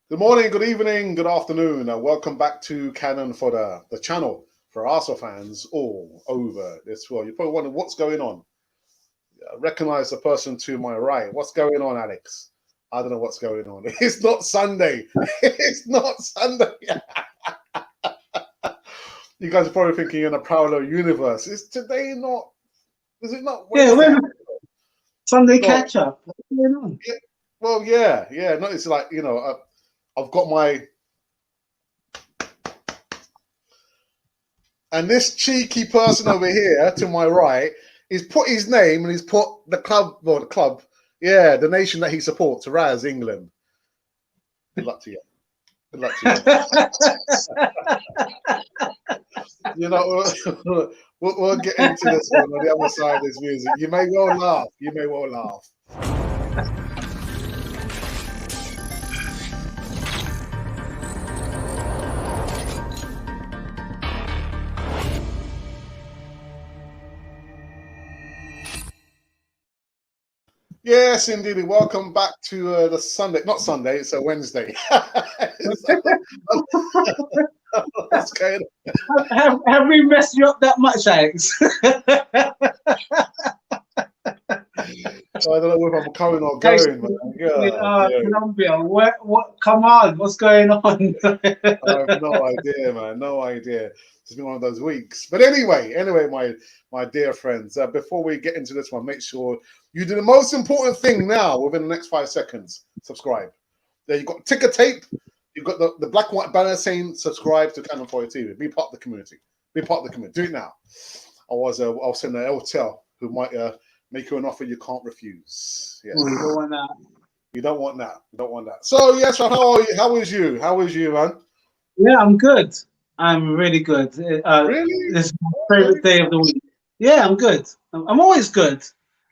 Good morning, good evening, good afternoon, and welcome back to Cannon Fodder, the channel for Arsenal fans all over this world. You're probably wondering what's going on. I recognize the person to my right. What's going on, Alex? I don't know what's going on. It's not Sunday. It's not Sunday. You guys are probably thinking in a parallel universe. Is today not? Is it not Yeah, Wednesday? Sunday Well, catch up. What's going on? yeah, well, yeah. No, it's like I've got my. And this cheeky person over here to my right, he's put his name and he's put the club, the nation that he supports, Raz, England. Good luck to you. Good luck to you. We'll get into this one on the other side of this music. You may well laugh. You may well laugh. Yes, indeed. Welcome back to the Sunday. Not Sunday, it's a Wednesday. What's going on? Have we messed you up that much, Alex? I don't know if I'm coming or going, man. Colombia, what? Come on, what's going on? I have no idea, man. No idea. It's been one of those weeks. But anyway, my dear friends, before we get into this one, make sure you do the most important thing now within the next 5 seconds. Subscribe. There, you've got ticker tape. You've got the black and white banner saying subscribe to Cannon Fodder TV. Be part of the community. Be part of the community. Do it now. I'll send an LTL who might make you an offer you can't refuse. Yes. You don't want that. You don't want that. You don't want that. So yes, how are you? How is you? How is you, man? Yeah, I'm good. I'm really good. Really? This is my favorite day of the week. Yeah, I'm good. I'm always good.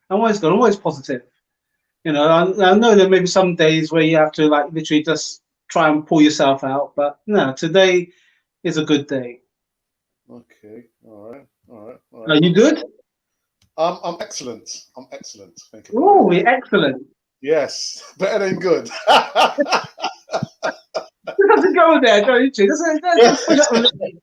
I'm always good. I'm always positive. You know, I know there may be some days where you have to like literally just try and pull yourself out, but no, today is a good day. Okay. All right. Are you good? I'm excellent. I'm excellent. Thank you. Oh, we're excellent. Yes, better than good. You have to go there, don't you? Just push up a little bit.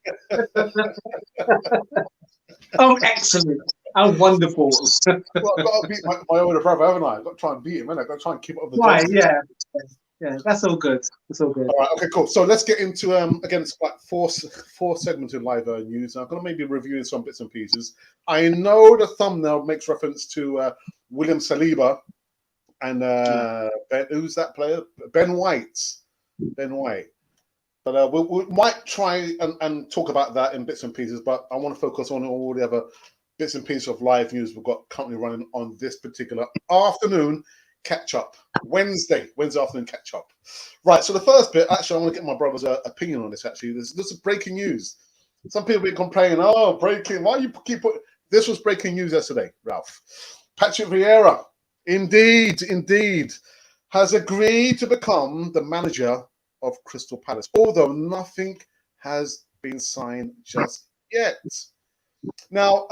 I'm excellent. I'm wonderful. Well, I've got to beat my older brother, haven't I? I've got to try and beat him, haven't I? I've got to try and keep up with the Right, Joneses. yeah. That's all good. That's all good. All right, okay, cool. So let's get into again, it's like four segmented live news. I'm going to maybe review some bits and pieces. I know the thumbnail makes reference to William Saliba and who's that player? Ben White. Ben White. But we might try and talk about that in bits and pieces. But I want to focus on all the other bits and pieces of live news we've got currently running on this particular afternoon catch up. Wednesday afternoon catch up. Right. So the first bit, actually, I want to get my brother's opinion on this. Actually, this is breaking news. Some people be complaining, "Oh, breaking! Why you keep putting?" This was breaking news yesterday, Ralph. Patrick Vieira, indeed, has agreed to become the manager of Crystal Palace, although nothing has been signed just yet. Now,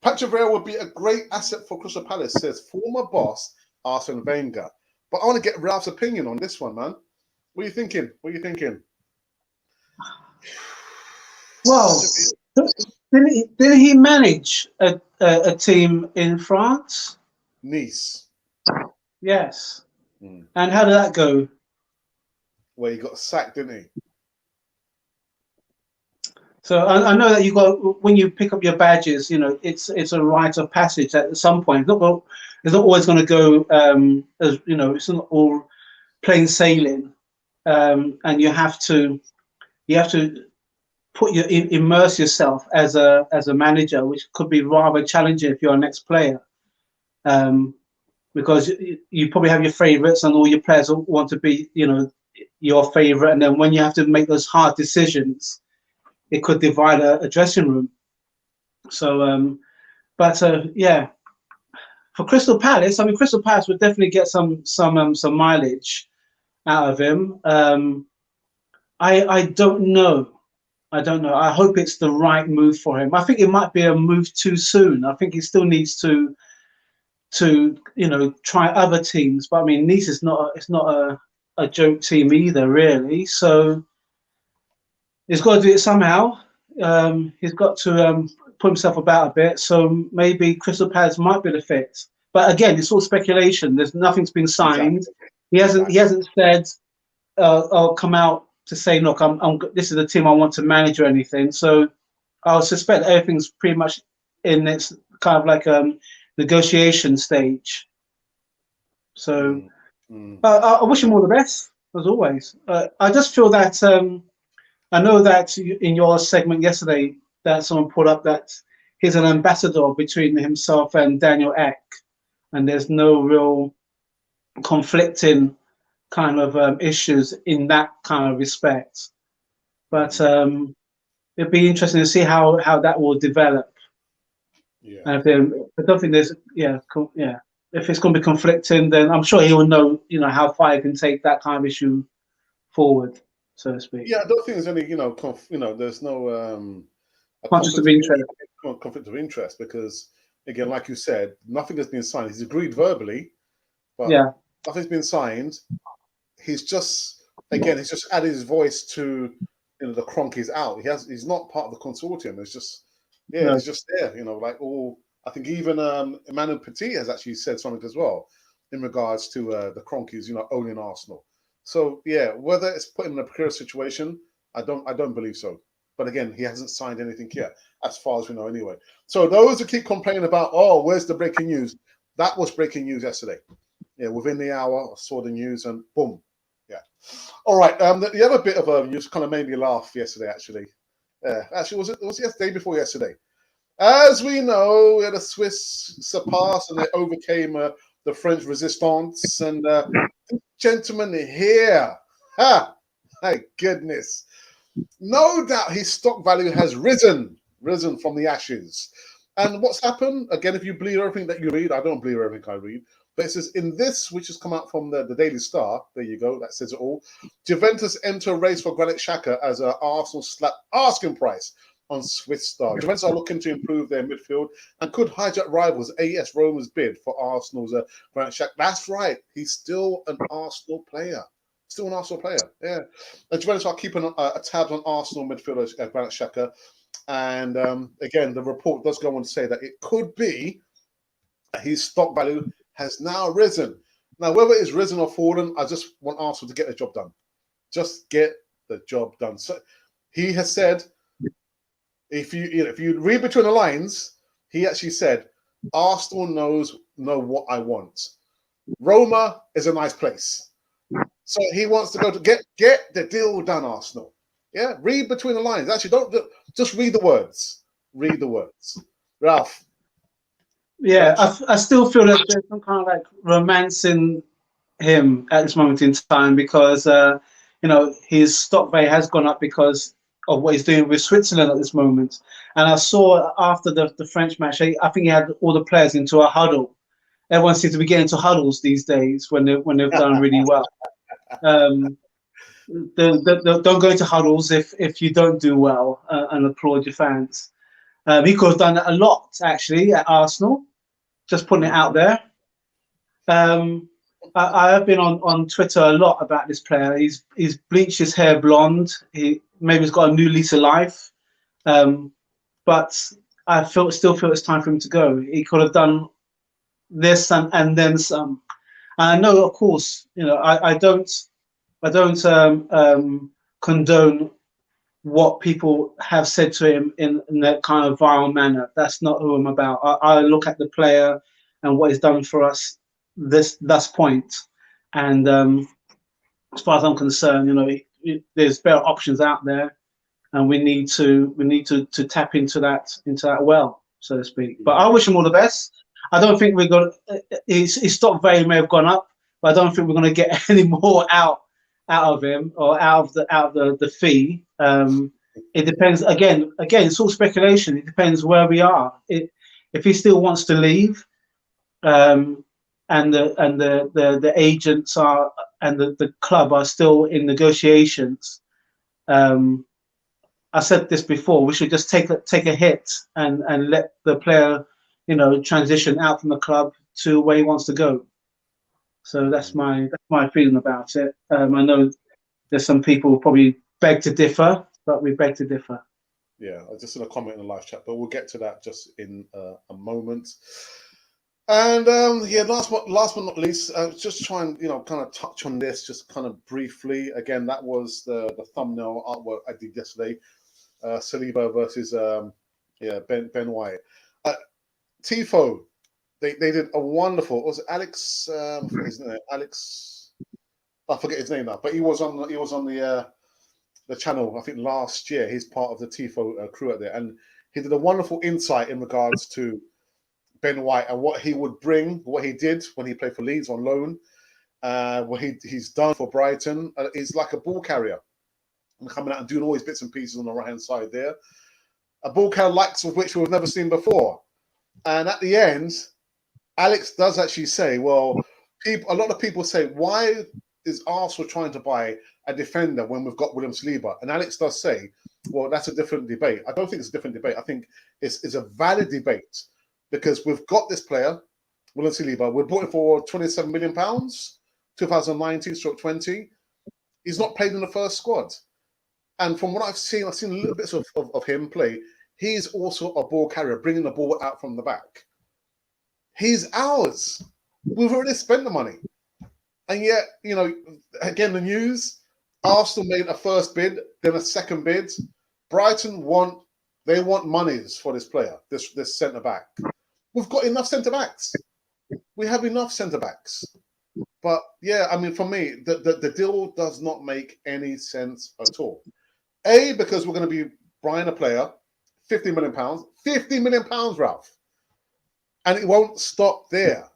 Patrick Vieira would be a great asset for Crystal Palace, says former boss Arsene Wenger. But I want to get Ralph's opinion on this one, man. What are you thinking? Well, did he manage a team in France? Nice. Yes. And how did that go? Well, he got sacked, didn't he? So I know that you got, when you pick up your badges, you know, it's a rite of passage at some point. It's not always going to go as, you know, it's not all plain sailing, and you have to immerse yourself as a manager, which could be rather challenging if you're an ex-player, because you probably have your favourites and all your players want to be, you know, your favourite, and then when you have to make those hard decisions, it could divide a dressing room. So, yeah, for Crystal Palace, I mean, Crystal Palace would definitely get some mileage out of him. I don't know. I hope it's the right move for him. I think it might be a move too soon. I think he still needs to you know, try other teams. But I mean, Nice is not a joke team either, really. So he's got to do it somehow. He's got to put himself about a bit. So maybe Crystal Palace might be the fit. But again, it's all speculation. There's nothing's been signed. Exactly. He hasn't. Exactly. He hasn't said, "I'll come out to say, look, this is the team I want to manage or anything." So I suspect everything's pretty much in its kind of like negotiation stage. So Mm, mm. I wish him all the best as always. I just feel that I know that in your segment yesterday that someone put up that he's an ambassador between himself and Daniel Ek, and there's no real conflicting kind of issues in that kind of respect. But Mm. it'd be interesting to see how that will develop. Yeah. And I don't think there's yeah. If it's going to be conflicting, then I'm sure he will know how far he can take that kind of issue forward, so to speak. Yeah, I don't think there's any, there's no a Conflict of conflict of interest. conflict of interest because, again, like you said, nothing has been signed. He's agreed verbally, but Yeah, nothing's been signed. He's just, again, he's just added his voice to, the Cronkies out. He's not part of the consortium. It's just, yeah, no, he's just there. Like all. I think even Emmanuel Petit has actually said something as well in regards to the Cronkies, owning Arsenal. So yeah, whether it's put him in a precarious situation, I don't believe so. But again, he hasn't signed anything yet, as far as we know, anyway. So those who keep complaining about, oh, where's the breaking news? That was breaking news yesterday. Yeah, within the hour, I saw the news and boom. Yeah. All right. The other bit of news kind of made me laugh yesterday. Actually, was it yesterday before yesterday? As we know, the Swiss surpassed and they overcame the French resistance. And this gentleman here, my goodness, no doubt his stock value has risen from the ashes. And what's happened? Again, if you believe everything that you read, I don't believe everything I read. But it says in this, which has come out from the Daily Star, there you go, that says it all. Juventus enter race for Granit Xhaka as Arsenal slap asking price on Swiss star. Juventus are looking to improve their midfield and could hijack rivals AS Roma's bid for Arsenal's Granit Xhaka. That's right, he's still an Arsenal player. Still an Arsenal player, yeah. Juventus are keeping a tabs on Arsenal midfielder Granit Xhaka. And again, the report does go on to say that it could be that his stock value has now risen. Now, whether it's risen or fallen, I just want Arsenal to get the job done. Just get the job done. So he has said, if you read between the lines, he actually said, Arsenal know what I want. Roma is a nice place. So he wants to go to get the deal done, Arsenal. Yeah, read between the lines. Actually, don't just read the words. Read the words. Ralph. yeah. I still feel that there's some kind of like romance in him at this moment in time because his stock value has gone up because of what he's doing with Switzerland at this moment. And I saw after the French match, I think he had all the players into a huddle. Everyone seems to be getting into huddles these days when they've done really well. Don't go into huddles if you don't do well and applaud your fans. He could have done a lot actually at Arsenal, just putting it out there. I have been on Twitter a lot about this player. He's bleached his hair blonde. Maybe he's got a new lease of life, but I still feel it's time for him to go. He could have done this and then some. And I know, of course, I don't condone what people have said to him in that kind of vile manner. That's not who I'm about. I look at the player and what he's done for us thus point. And as far as I'm concerned, there's better options out there, and we need to tap into that well, so to speak. But I wish him all the best. I don't think we're going. His stock value may have gone up, but I don't think we're going to get any more out of him or out of the fee. It depends. Again, it's all speculation. It depends where we are. If he still wants to leave, and the agents are and the club are still in negotiations. I said this before. We should just take a hit and let the player, transition out from the club to where he wants to go. So that's my feeling about it. I know there's some people who probably beg to differ, but we beg to differ. Yeah, I just in a comment in the live chat, but we'll get to that just in a moment. And yeah, last but not least, just try and kind of touch on this just kind of briefly. Again, that was the thumbnail artwork I did yesterday. Saliba versus Ben White. Tifo, they did a wonderful. Was it Alex? I forget his name. Alex. I forget his name now, but he was on the channel. I think last year. He's part of the Tifo crew out there, and he did a wonderful insight in regards to Ben White and what he would bring, what he did when he played for Leeds on loan, what he's done for Brighton. He's like a ball carrier and coming out and doing all his bits and pieces on the right hand side there. A ball carrier likes of which we've never seen before. And at the end, Alex does actually say, well, a lot of people say, why is Arsenal trying to buy a defender when we've got William Saliba? And Alex does say, well, that's a different debate. I don't think it's a different debate. I think it's a valid debate. Because we've got this player, William Saliba. We bought him for £27 million, 2019/20. He's not played in the first squad. And from what I've seen a little bits of him play. He's also a ball carrier, bringing the ball out from the back. He's ours. We've already spent the money. And yet, again, the news, Arsenal made a first bid, then a second bid. Brighton want monies for this player, this centre-back. We've got enough centre-backs. We have enough centre-backs. But, yeah, I mean, for me, the deal does not make any sense at all. A, because we're going to be buying a player, £50 million. £50 million, Ralph. And it won't stop there.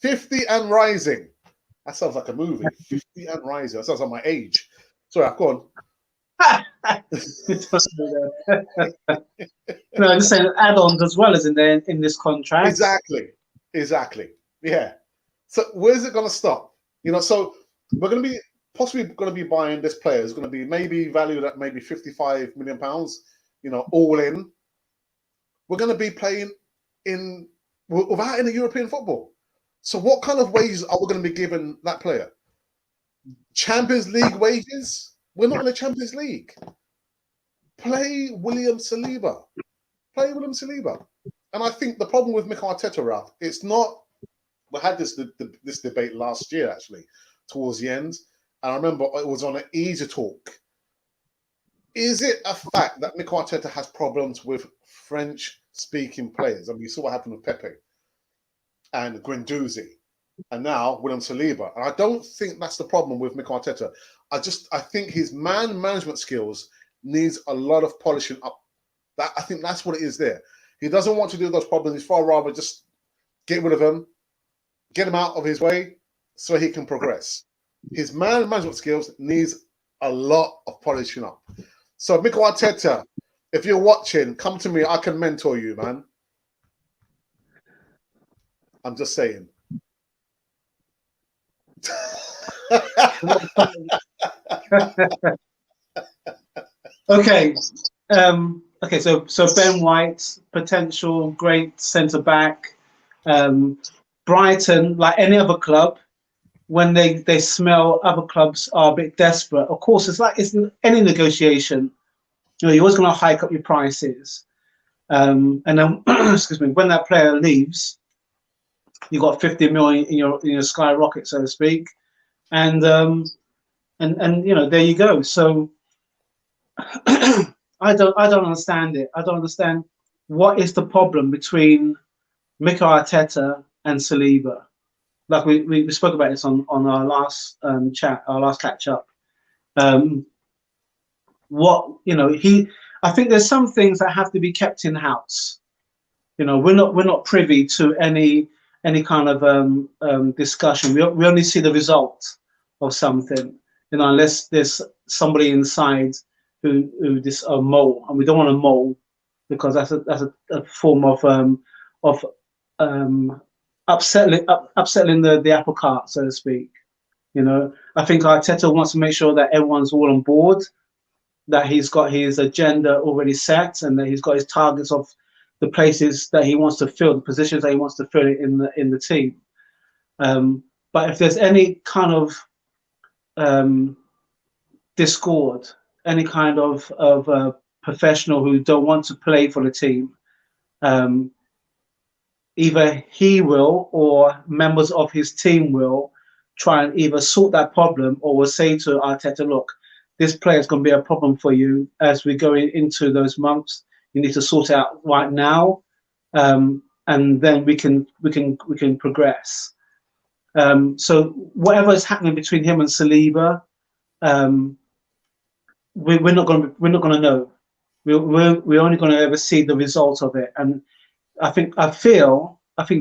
50 and rising. That sounds like a movie. 50 and rising. That sounds like my age. Sorry, go on. No, I'm just saying add-ons as well as in this contract. Exactly. Yeah. So where's it going to stop? So we're going to be possibly buying this player. Is going to be maybe valued at maybe £55 million. All in. We're going to be playing without any European football. So what kind of wages are we going to be giving that player? Champions League wages? We're not in the Champions League. Play William Saliba. And I think the problem with Mikel Arteta, Ralph, it's not. We had this debate last year, actually, towards the end. And I remember it was on an Easy Talk. Is it a fact that Mikel Arteta has problems with French-speaking players? I mean, you saw what happened with Pepe and Guendouzi, and now William Saliba. And I don't think that's the problem with Mikel Arteta. I think his man management skills needs a lot of polishing up. I think that's what it is there. He doesn't want to do those problems. He'd far rather just get rid of him, get him out of his way so he can progress. His man management skills needs a lot of polishing up. So Mikel Arteta, if you're watching, come to me. I can mentor you, man. I'm just saying. Okay. Okay, so Ben White, potential great centre back. Brighton, like any other club, when they smell other clubs are a bit desperate, of course, it's any negotiation. You're always going to hike up your prices, and then excuse me, when that player leaves, you got 50 million in your skyrocket, so to speak, and there you go. So I don't understand it. I don't understand what is the problem between Mikel Arteta and Saliba. Like we spoke about this on our last chat, our last catch up. I think there's some things that have to be kept in house. We're not privy to any kind of discussion. We only see the result of something, unless there's somebody inside who this mole, and we don't want to mole because that's a form of upsetting the apple cart, so to speak. I think Arteta wants to make sure that everyone's all on board, that he's got his agenda already set, and that he's got his targets of the places that he wants to fill, the positions that he wants to fill in the team. But if there's any kind of discord, any kind of professional who don't want to play for the team, either he will or members of his team will try and either sort that problem, or will say to Arteta, look, this player is going to be a problem for you as we go into those months. You need to sort it out right now, and then we can progress. So whatever is happening between him and Saliba, we're not going to know. We're only going to ever see the result of it. And I think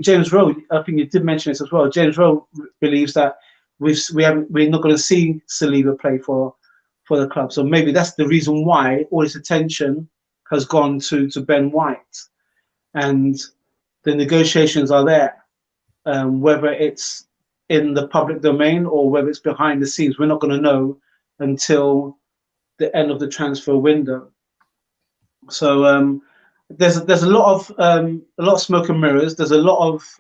James Rowe, I think you did mention this as well. James Rowe believes that we're not going to see Saliba play for the club. So maybe that's the reason why all this attention has gone to Ben White, and the negotiations are there. Whether it's in the public domain or whether it's behind the scenes, we're not going to know until the end of the transfer window. So there's a lot of smoke and mirrors. There's a lot of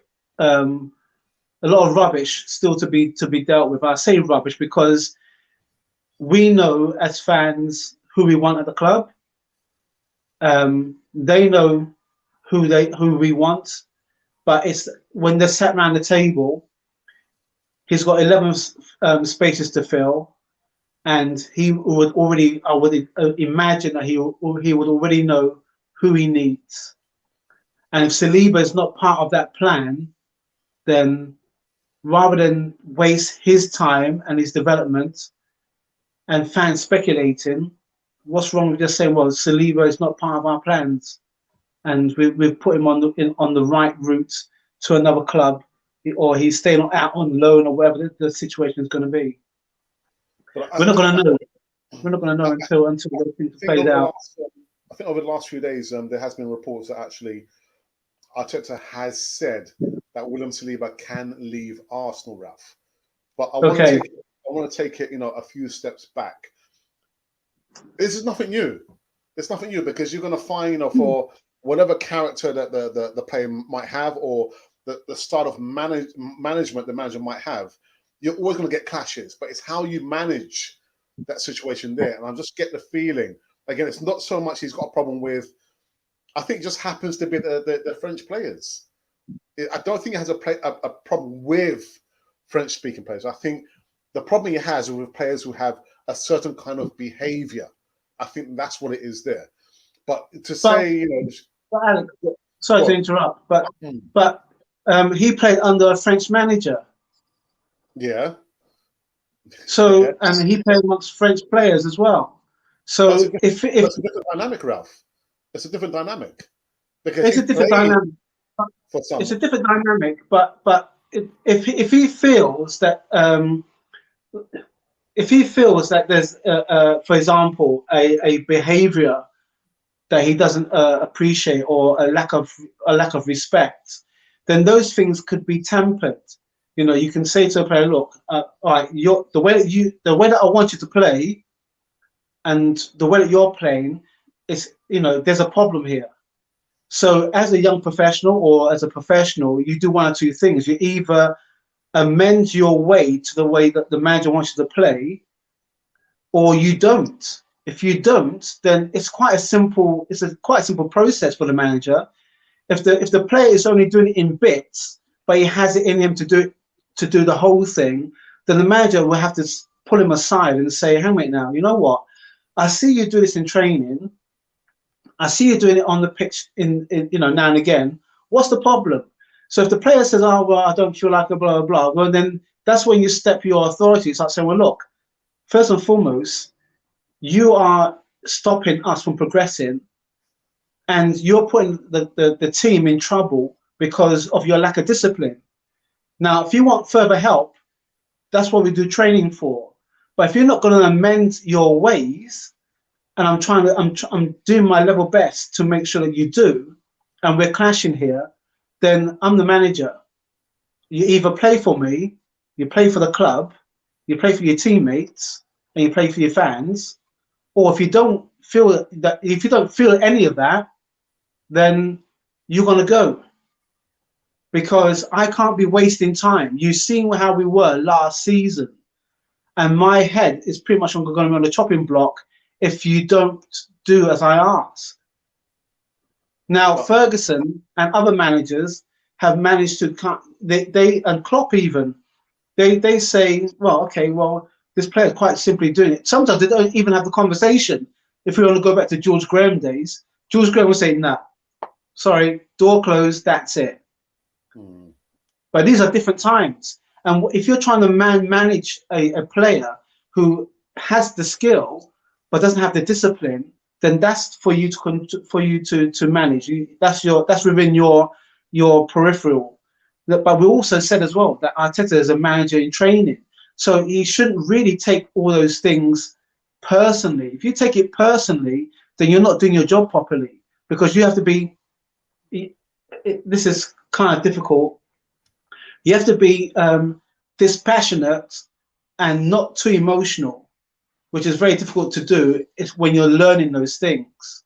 rubbish still to be dealt with. I say rubbish because we know as fans who we want at the club. They know who we want, but it's when they're sat around the table. He's got 11 spaces to fill, and he would already. I would imagine that he would already know who he needs. And if Saliba is not part of that plan, then rather than waste his time and his development and fans speculating, what's wrong with just saying, well, Saliba is not part of our plans, and we've put him on the right route to another club, or he's staying out on loan, or whatever the situation is going to be. We're not going to know. We're not going to know until those things are played out. I think over the last few days, there has been reports that actually Arteta has said that William Saliba can leave Arsenal, Ralph. But I want to take it, a few steps back. This is nothing new. It's nothing new because you're going to find, for whatever character that the player might have, or the style of management the manager might have, you're always going to get clashes. But it's how you manage that situation there. And I just get the feeling, again, it's not so much he's got a problem with, I think it just happens to be the French players. I don't think he has a problem with French-speaking players. I think the problem he has is with players who have a certain kind of behaviour. I think that's what it is there. But say, But Alex, sorry to interrupt, but he played under a French manager. Yeah. So and he played amongst French players as well. So if it's a different dynamic, Ralph. It's a different dynamic. Because it's a different dynamic. It's a different dynamic, but if he feels that there's for example a behaviour that he doesn't appreciate, or a lack of respect, then those things could be tempered. You can say to a player, look, all right, the way that I want you to play, and the way that you're playing is, there's a problem here. So as a young professional or as a professional, you do one or two things. You either amend your way to the way that the manager wants you to play, or you don't. If you don't, then it's quite a simple process for the manager. If the player is only doing it in bits, but he has it in him to do the whole thing, then the manager will have to pull him aside and say, hang on now, you know what? I see you do this in training. I see you doing it on the pitch in now and again. What's the problem? So if the player says, oh, well, I don't feel like a blah, blah, blah, well, then that's when you step your authority. It's like saying, well, look, first and foremost, you are stopping us from progressing, and you're putting the team in trouble because of your lack of discipline. Now, if you want further help, that's what we do training for. But if you're not going to amend your ways, and I'm doing my level best to make sure that you do, and we're clashing here, then I'm the manager. You either play for me, you play for the club, you play for your teammates, and you play for your fans, or if you don't feel any of that, then you're going to go. because I can't be wasting time. You've seen how we were last season, and my head is pretty much going to be on the chopping block if you don't do as I ask. Now, But Ferguson and other managers have managed to they and Klopp even they say, well, okay, well, this player is quite simply doing it. Sometimes they don't even have the conversation. If we want to go back to George Graham days, George Graham would say, "Nah, sorry, door closed, that's it." But these are different times, and if you're trying to manage a player who has the skill but doesn't have the discipline, then that's for you to manage. That's within your peripheral. But we also said as well that Arteta is a manager in training, so he shouldn't really take all those things personally. If you take it personally, then you're not doing your job properly, because you have to be. This is kind of difficult. You have to be dispassionate and not too emotional, which is very difficult to do if, when you're learning those things,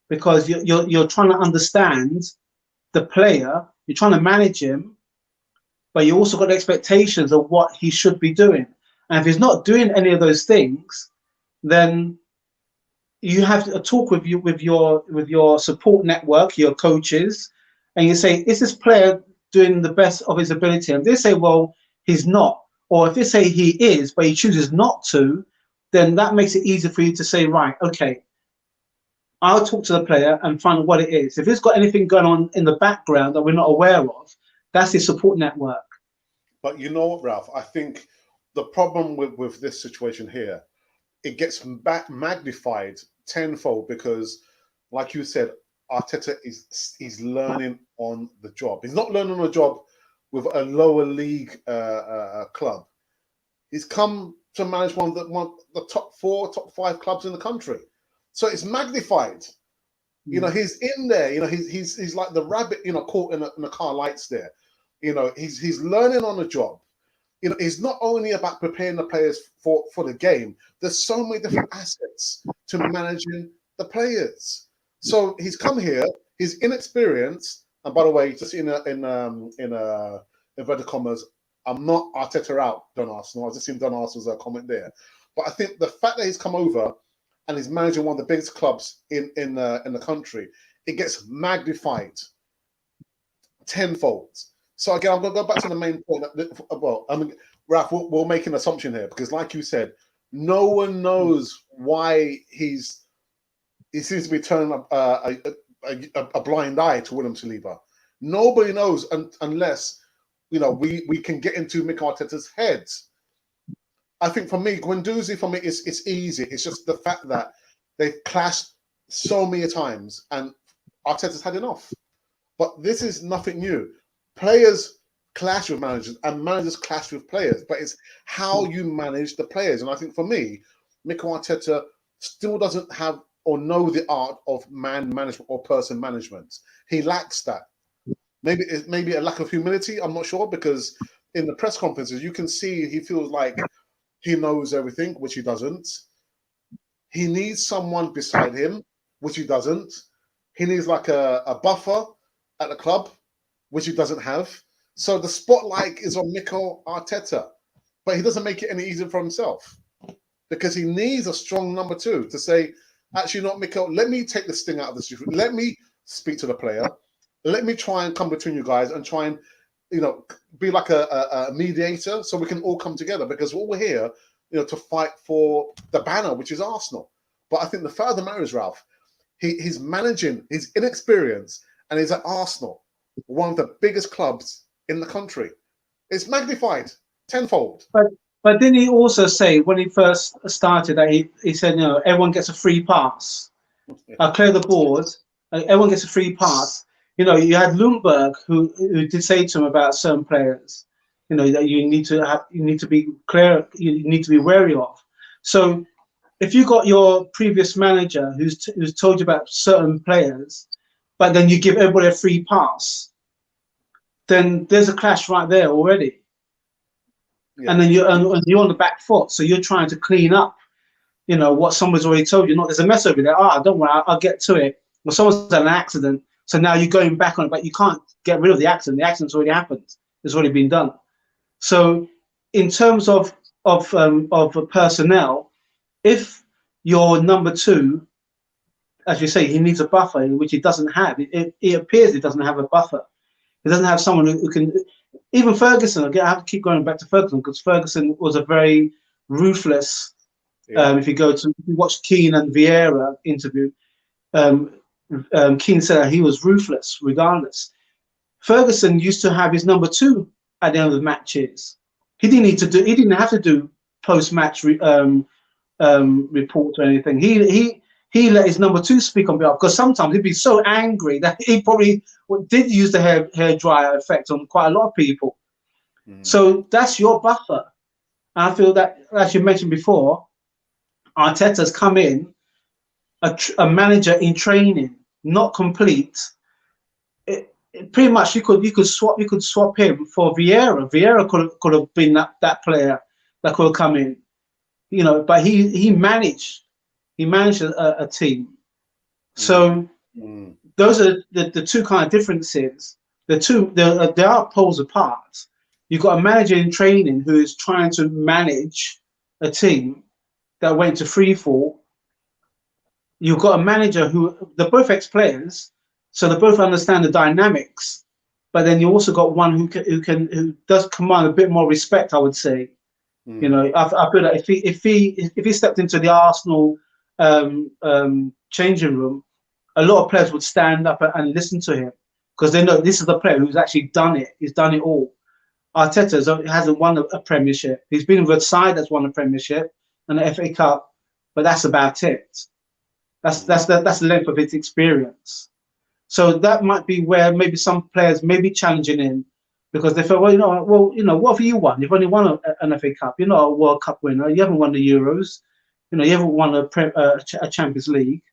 because you're trying to understand the player, you're trying to manage him, but you also got expectations of what he should be doing. And if he's not doing any of those things, then you have to talk with your support network, your coaches, and you say, is this player doing the best of his ability? And they say, well, he's not. Or if they say he is, but he chooses not to, then that makes it easier for you to say, right, okay, I'll talk to the player and find out what it is. If he's got anything going on in the background that we're not aware of, that's his support network. But you know what, Ralph? I think the problem with this situation here, it gets magnified tenfold because, like you said, Arteta is learning on the job. He's not learning on the job with a lower league club. He's come to manage one of the top 4, top 5 clubs in the country. So it's magnified. You know, he's in there. You know, he's like the rabbit, you know, caught in the car lights there. You know, he's learning on the job. You know, it's not only about preparing the players for the game. There's so many different assets to managing the players. So he's come here. He's inexperienced. And by the way, just in inverted commas, I'm not Arteta out, Don Arsenal. I just seen Don Arsenal's comment there. But I think the fact that he's come over and he's managing one of the biggest clubs in the country, it gets magnified tenfold. So again, I'm going to go back to the main point. Well, I mean, Ralph, we'll make an assumption here because, like you said, no one knows why he seems to be turning a blind eye to William Saliba. Nobody knows unless, you know, we can get into Mikel Arteta's head. I think for me, Guendouzi, for me, it's easy. It's just the fact that they've clashed so many times and Arteta's had enough. But this is nothing new. Players clash with managers and managers clash with players, but it's how you manage the players. And I think for me, Mikel Arteta still doesn't have or know the art of man management or person management. He lacks that. Maybe it's a lack of humility. I'm not sure, because in the press conferences, you can see he feels like he knows everything, which he doesn't. He needs someone beside him, which he doesn't. He needs like a buffer at the club, which he doesn't have. So the spotlight is on Mikel Arteta, but he doesn't make it any easier for himself because he needs a strong number 2 to say, actually, not Mikel, let me take the sting out of this. Let me speak to the player. Let me try and come between you guys and try and, you know, be like a mediator so we can all come together, because we're all here, you know, to fight for the banner, which is Arsenal. But I think the fact of the matter is, Ralph, he's managing, he's inexperienced, and he's at Arsenal, one of the biggest clubs in the country. It's magnified tenfold. But didn't he also say when he first started that he said, you know, everyone gets a free pass. I'll clear the board. Everyone gets a free pass. You know, you had Lundberg who did say to him about certain players, you know, that you need to be clear, you need to be wary of. So if you got your previous manager who's told you about certain players, but then you give everybody a free pass, then there's a clash right there already. Yeah. And then you're on the back foot, so you're trying to clean up, you know, what someone's already told you. Not there's a mess over there. Don't worry, I'll get to it. Well, someone's had an accident, So now you're going back on it, but you can't get rid of the accident. The accident's already happened. It's already been done. So in terms of personnel, if your number two, as you say, he needs a buffer, which he doesn't have. It appears he doesn't have a buffer. He doesn't have someone who can. Even Ferguson. Again, I have to keep going back to Ferguson because Ferguson was a very ruthless. Yeah. If you watch Keane and Vieira interview, Keane said that he was ruthless regardless. Ferguson used to have his number two at the end of the matches. He didn't have to do post-match reports or anything. He let his number two speak on behalf, because sometimes he'd be so angry that he probably did use the hair dryer effect on quite a lot of people. So that's your buffer. And I feel that, as you mentioned before, Arteta's come in a manager in training, not complete. Pretty much you could swap him for Vieira. Vieira could have been that player that could have come in, but he managed a team. So those are the two kind of differences. They are poles apart. You've got a manager in training who is trying to manage a team that went to free fall. You've got a manager who they're both ex-players, so they both understand the dynamics. But then you also got one who does command a bit more respect, I would say. I feel that if he stepped into the Arsenal changing room, a lot of players would stand up and listen to him because they know this is the player who's actually done it. He's done it all. Arteta hasn't won a Premiership. He's been with a side that's won a Premiership and an FA Cup, but that's about it. That's the length of his experience. So that might be where maybe some players may be challenging him because they feel, what have you won? You've only won an FA Cup. You're not a World Cup winner. You haven't won the Euros. You haven't won a Champions League.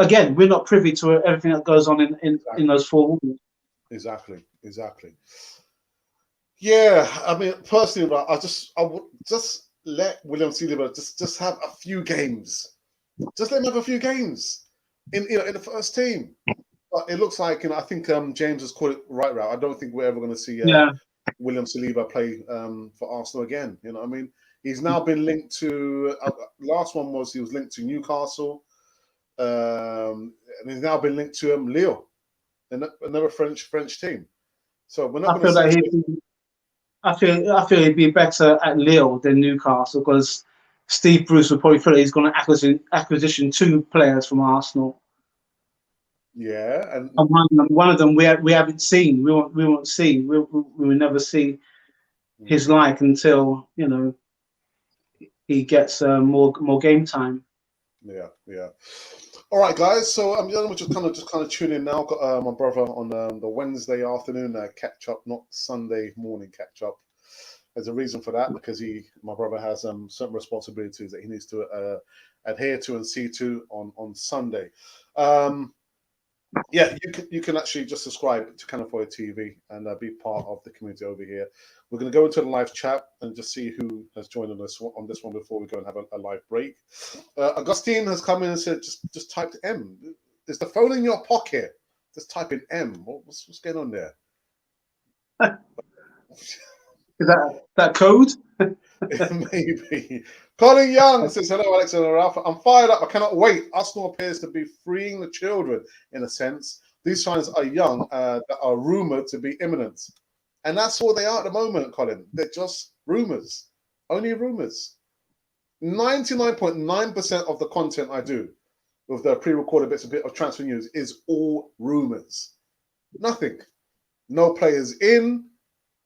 Again, we're not privy to everything that goes on in those four walls. Exactly. Yeah, I mean, personally, I would just let William Saliba just have a few games. Just let him have a few games in the first team. But it looks like, I think James has called it right route. I don't think we're ever going to see William Saliba play for Arsenal again. You know what I mean? He's now been linked to. Last one was he was linked to Newcastle, and he's now been linked to Lille, another French team. So we're not going to see. I feel he'd be better at Lille than Newcastle because Steve Bruce would probably feel that he's going to acquisition two players from Arsenal. Yeah, and one of them we haven't seen. We won't see. We will never see his like until he gets more game time. Yeah. All right, guys. So we're just kind of tune in now. Got my brother on the Wednesday afternoon catch up, not Sunday morning catch up. There's a reason for that because my brother has certain responsibilities that he needs to adhere to and see to on Sunday. Yeah, you can actually just subscribe to Canafoy TV and be part of the community over here. We're going to go into the live chat and just see who has joined on this one before we go and have a live break. Augustine has come in and said, just typed M. Is the phone in your pocket? Just type in M. What's going on there? Is that code? Maybe. Colin Young says, hello, Alex and Ralph. I'm fired up. I cannot wait. Arsenal appears to be freeing the children, in a sense. These signs are young, that are rumoured to be imminent. And that's all they are at the moment, Colin. They're just rumours. Only rumours. 99.9% of the content I do with the pre-recorded bits of transfer news is all rumours. Nothing. No players in,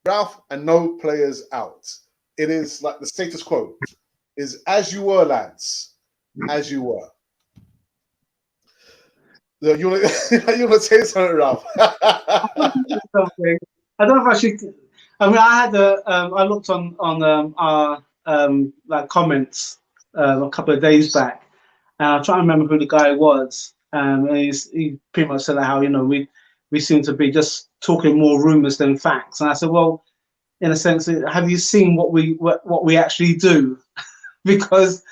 Ralph, and no players out. It is like the status quo. Is as you were, lads. As you were. You want to say something, Ralph? I don't know if I should. I mean, I had I looked on our like comments a couple of days back, and I'm trying to remember who the guy was. And he pretty much said how we seem to be just talking more rumors than facts. And I said, well, in a sense, have you seen what we actually do? Because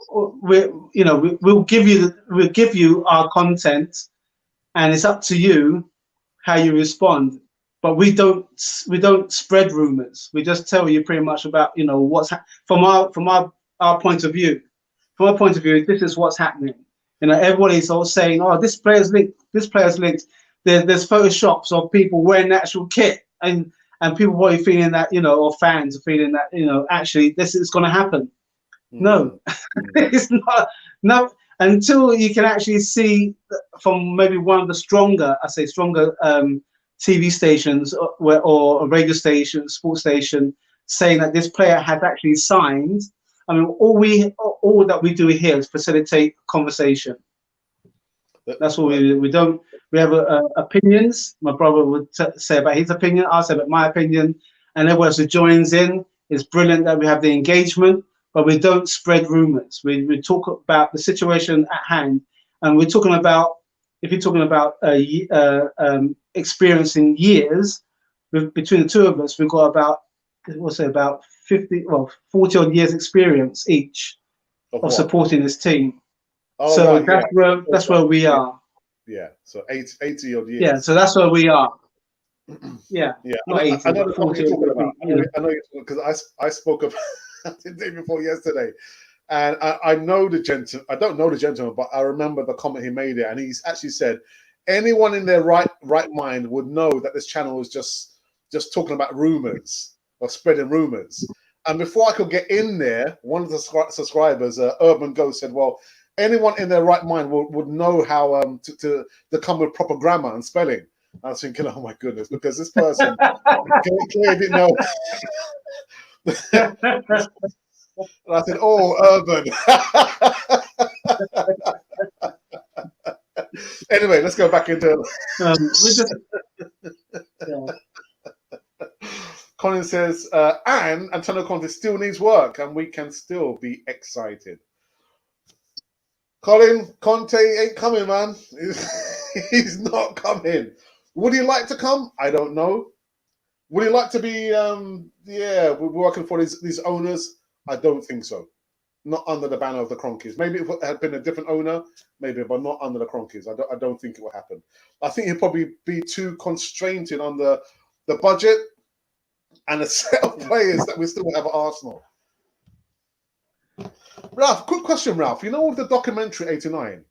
we'll give you our content, and it's up to you how you respond. But we don't spread rumors. We just tell you pretty much about, you know, what's from our point of view. From our point of view, this is what's happening. You know, everybody's all saying, "Oh, this player's linked. This player's linked." There's photoshops of people wearing the actual kit, and people probably feeling that, you know, or fans are feeling that, you know, actually this is going to happen. No, it's not. No, until you can actually see from maybe one of the stronger, TV stations or a radio station, sports station, saying that this player has actually signed. I mean, all that we do here is facilitate conversation. That's what we don't. We have opinions. My brother would say about his opinion. I'll say about my opinion, and everyone else who joins in. It's brilliant that we have the engagement, but we don't spread rumors. We talk about the situation at hand, and we're talking about, if you're talking about experiencing years, between the two of us, we've got about, we'll say about 40 odd years experience each of supporting this team. Oh, so right, that's where we are. Yeah, so 80 odd years. Yeah, so that's where we are. Yeah, yeah. Not 80, I know but the company 40. you're talking about. I know because I spoke of the day before yesterday, and I know the gentleman. I don't know the gentleman, but I remember the comment he made it, and he's actually said, anyone in their right mind would know that this channel is just talking about rumors or spreading rumors. And before I could get in there, one of the subscribers, Urban Ghost, said, "Well, anyone in their right mind would know how to come with proper grammar and spelling." I was thinking, oh my goodness, because this person clearly didn't know. And I said, "Oh, Urban." Anyway, let's go back into. Colin says, and Antonio Conte still needs work, and we can still be excited. Colin, Conte ain't coming, man. He's not coming. Would he like to come? I don't know. Would he like to be, we're working for these owners? I don't think so. Not under the banner of the Cronkies. Maybe if it had been a different owner, maybe, but not under the Cronkies. I don't think it will happen. I think he'd probably be too constrained on the budget and the set of players that we still have at Arsenal. Ralph, quick question, Ralph. You know, with the documentary 89,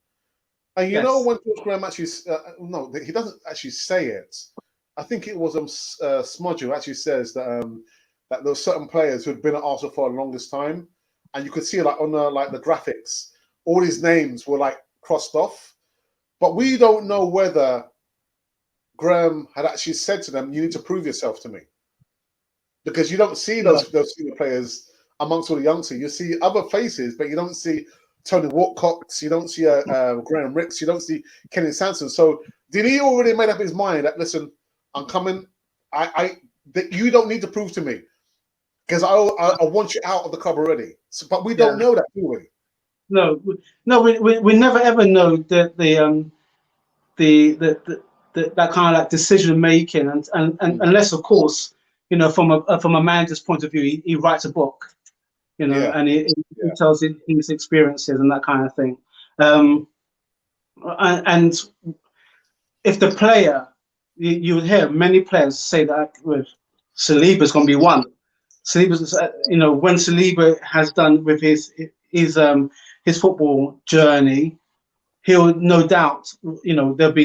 and you know when George Graham actually, no, he doesn't actually say it. I think it was Smudge who actually says that that there were certain players who had been at Arsenal for the longest time, and you could see like on the graphics, all his names were like crossed off, but we don't know whether Graham had actually said to them, "You need to prove yourself to me," because you don't see those senior players amongst all the youngsters. You see other faces, but you don't see Tony Watcox, you don't see Graham Ricks, you don't see Kenny Sanson. So did he already made up his mind that, listen, I'm coming, that you don't need to prove to me because I want you out of the club already. So, but we don't know that, do we? No, we never ever know that that kind of like decision making, and unless, of course, you know, from a manager's point of view, he writes a book, you know, and he tells his experiences and that kind of thing. And if the player, you would hear many players say that Saliba's going to be one. Saliba's, you know, when Saliba has done with his football journey, he'll no doubt, you know, there'll be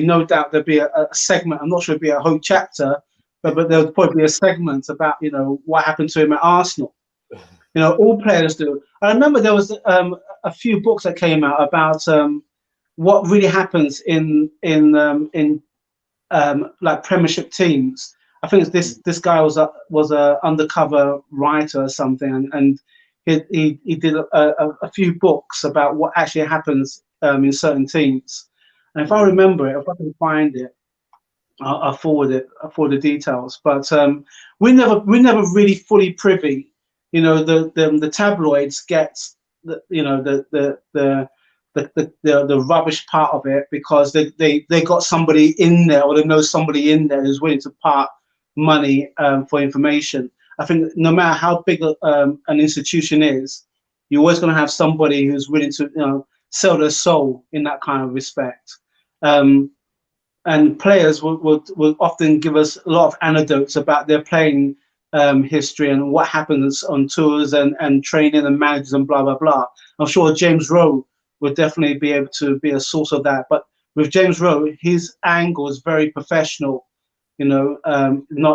a segment. I'm not sure it'll be a whole chapter, but there'll probably be a segment about, you know, what happened to him at Arsenal. You know, all players do. I remember there was a few books that came out about what really happens in like Premiership teams. I think this guy was a undercover writer or something, and he did a few books about what actually happens in certain teams. And if I remember it, if I can find it, I'll forward it. I'll forward the details. But we never really fully privy. You know, the tabloids get the rubbish part of it because they got somebody in there, or they know somebody in there who's willing to part money for information. I think no matter how big an institution is, you're always going to have somebody who's willing to, you know, sell their soul in that kind of respect. and players would often give us a lot of anecdotes about their playing history and what happens on tours and training and managers and blah blah blah. I'm sure James Rowe would definitely be able to be a source of that. But with James Rowe, his angle is very professional. You know,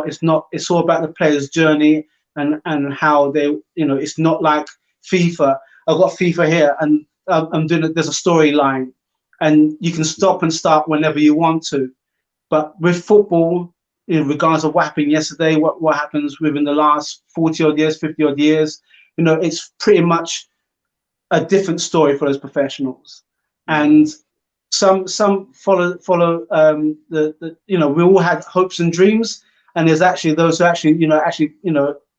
it's all about the player's journey and how they, you know, it's not like FIFA. I've got FIFA here and I'm doing it. There's a storyline, and you can stop and start whenever you want to. But with football, in regards of what happened yesterday, what happens within the last 40 odd years, 50 odd years, you know, it's pretty much a different story for those professionals. And some follow the you know, we all had hopes and dreams, and there's actually those who actually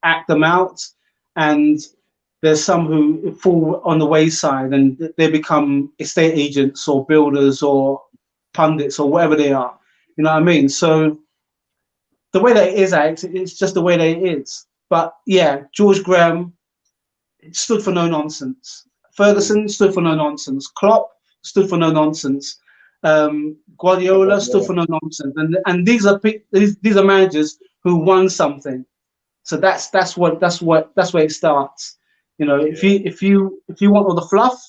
act them out, and there's some who fall on the wayside and they become estate agents or builders or pundits or whatever they are. You know what I mean? So the way that it is, Alex, it's just the way that it is. But yeah, George Graham stood for no nonsense. Ferguson stood for no nonsense. Klopp stood for no nonsense. Guardiola stood for no nonsense. And these are managers who won something. So that's where it starts. You know, if you want all the fluff,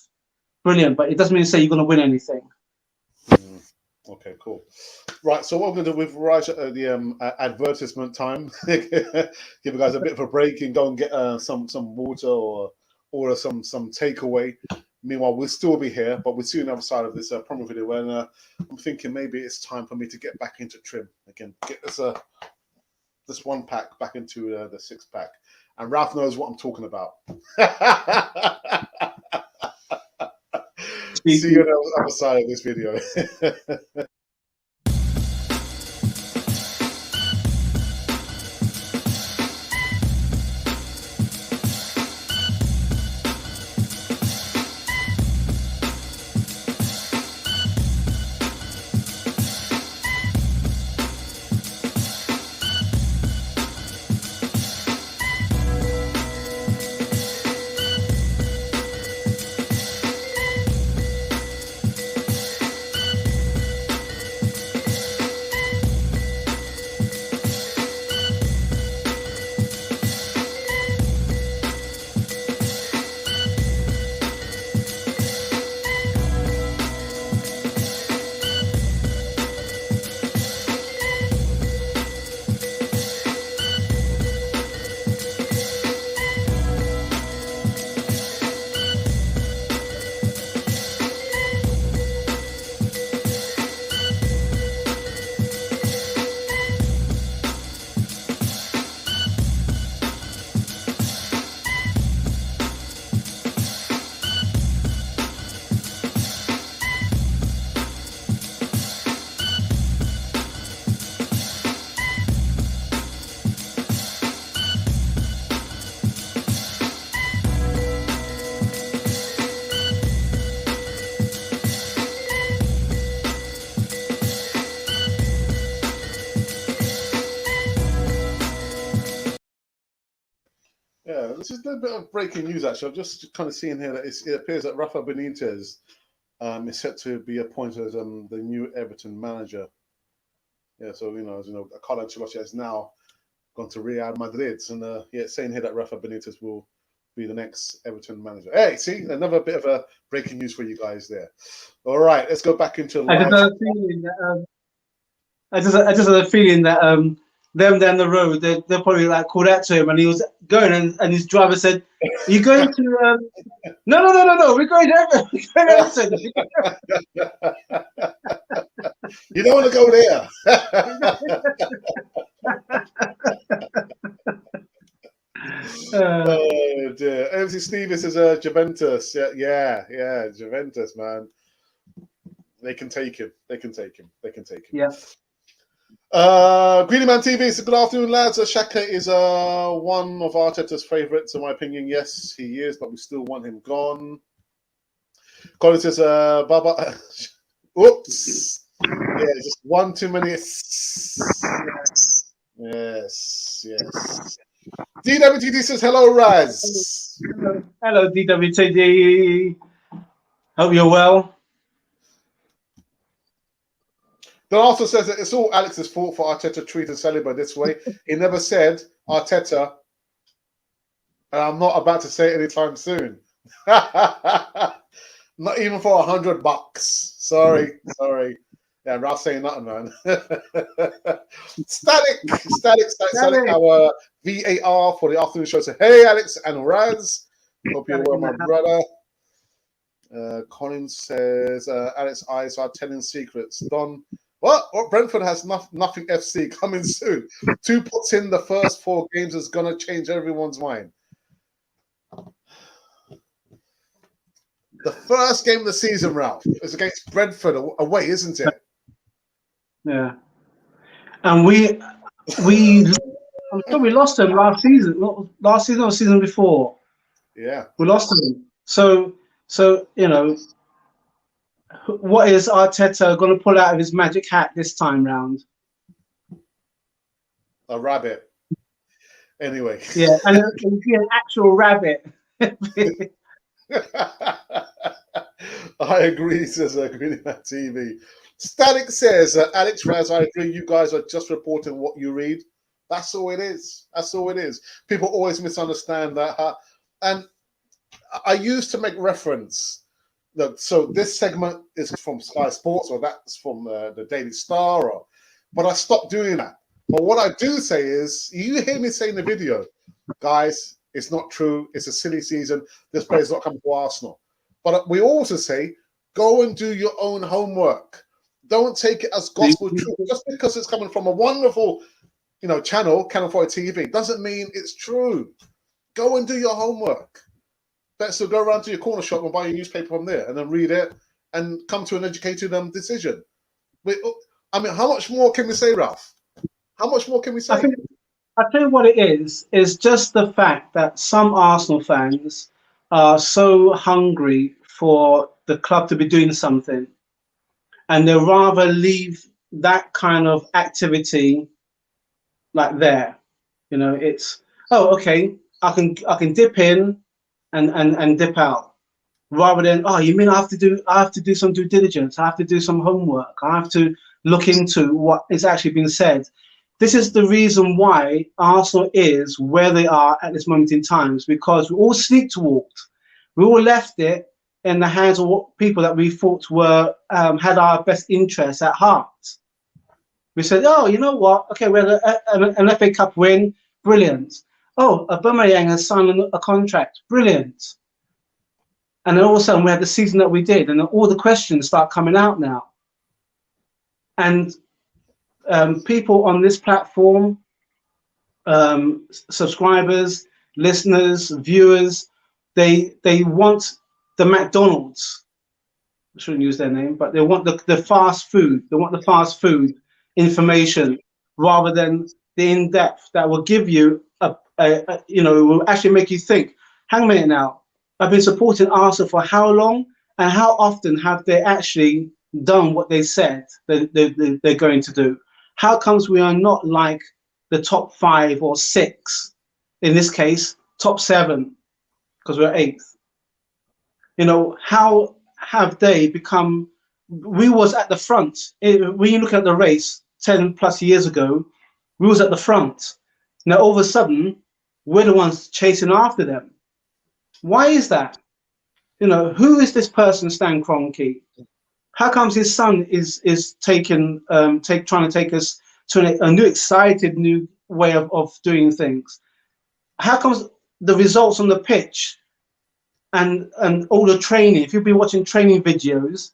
brilliant, but it doesn't mean to say you're going to win anything. Okay, cool. Right, so what I'm going to do with Raj at the advertisement time, give you guys a bit of a break and go and get some water or order some takeaway. Meanwhile, we'll still be here, but we'll see you on the other side of this promo video. And I'm thinking maybe it's time for me to get back into trim again. Get this one pack back into the 6-pack. And Ralph knows what I'm talking about. See you on the other side of this video. Yeah, this is a bit of breaking news, actually. I'm just kind of seeing here that it appears that Rafa Benitez is set to be appointed as the new Everton manager. Yeah, so, as you know, Carlo Ancelotti has now gone to Real Madrid. And it's saying here that Rafa Benitez will be the next Everton manager. Hey, see, another bit of a breaking news for you guys there. All right, let's go back into live. I just had a feeling that them down the road, they'll probably like called out to him, and he was going, and his driver said, "Are you going to?" No, we're going to Everton. You don't want to go there. Oh dear. MC Steve says Juventus. Yeah, Juventus, man. They can take him. Yeah. Greedy Man TV says, good afternoon, lads. Xhaka is one of Arteta's favourites, in my opinion. Yes, he is, but we still want him gone. Colin says, Baba. Oops. Yeah, just one too many. Yes. DWTD says, hello, Raz. Hello, DWTD. Hope you're well. Don also says that it's all Alex's fault for Arteta treating Saliba this way. He never said Arteta, and I'm not about to say it anytime soon. Not even for $100. Sorry. Yeah, Ralph's saying nothing, man. Static, our VAR for the afternoon show. So, hey, Alex and Raz. Hope you're well, my brother. Colin says, Alex eyes are telling secrets. Don, what? Brentford has nothing FC coming soon. 2 puts in the first 4 games is going to change everyone's mind. The first game of the season, Ralph, is against Brentford away, isn't it? Yeah. And we I'm sure we lost them last season. Not last season or season before. Yeah. We lost them. So what is Arteta going to pull out of his magic hat this time round? A rabbit. Anyway. Yeah, and it'll be an actual rabbit. I agree, says Green at TV. Static says, Alex Raz, I agree. You guys are just reporting what you read. That's all it is. People always misunderstand that. And I used to make reference. Look, so this segment is from Sky Sports, or that's from the Daily Star, but I stopped doing that. But what I do say is, you hear me say in the video, guys, it's not true. It's a silly season. This player's not coming to Arsenal. But we also say, go and do your own homework. Don't take it as gospel truth. Just because it's coming from a wonderful, channel, Canal 4 TV, doesn't mean it's true. Go and do your homework. Better go around to your corner shop and buy your newspaper from there, and then read it and come to an educated decision. I mean, how much more can we say, Ralph? How much more can we say? I'll tell you what it is just the fact that some Arsenal fans are so hungry for the club to be doing something, and they'll rather leave that kind of activity like there. It's, oh, okay, I can dip in and dip out, rather than, oh, you mean I have to do some due diligence, I have to do some homework, I have to look into what is actually being said. This is the reason why Arsenal is where they are at this moment in time, because we all sleepwalked. We all left it in the hands of people that we thought were had our best interests at heart. We said, oh, you know what? Okay, we had an FA Cup win, brilliant. Oh, Aubameyang has signed a contract, brilliant. And then all of a sudden we had the season that we did, and all the questions start coming out now. And people on this platform, subscribers, listeners, viewers, they want the McDonald's. I shouldn't use their name, but they want the fast food. They want the fast food information rather than the in-depth that will give you will actually make you think, hang a minute now, I've been supporting Arsenal for how long, and how often have they actually done what they said they're going to do? How comes we are not like the top 5 or 6, in this case, top 7, because we're 8th? How have they become? We was at the front. When you look at the race 10 plus years ago, we was at the front. Now all of a sudden, we're the ones chasing after them. Why is that? Who is this person, Stan Kroenke? How comes his son is trying to take us to a new excited new way of doing things? How comes the results on the pitch and all the training, if you've been watching training videos,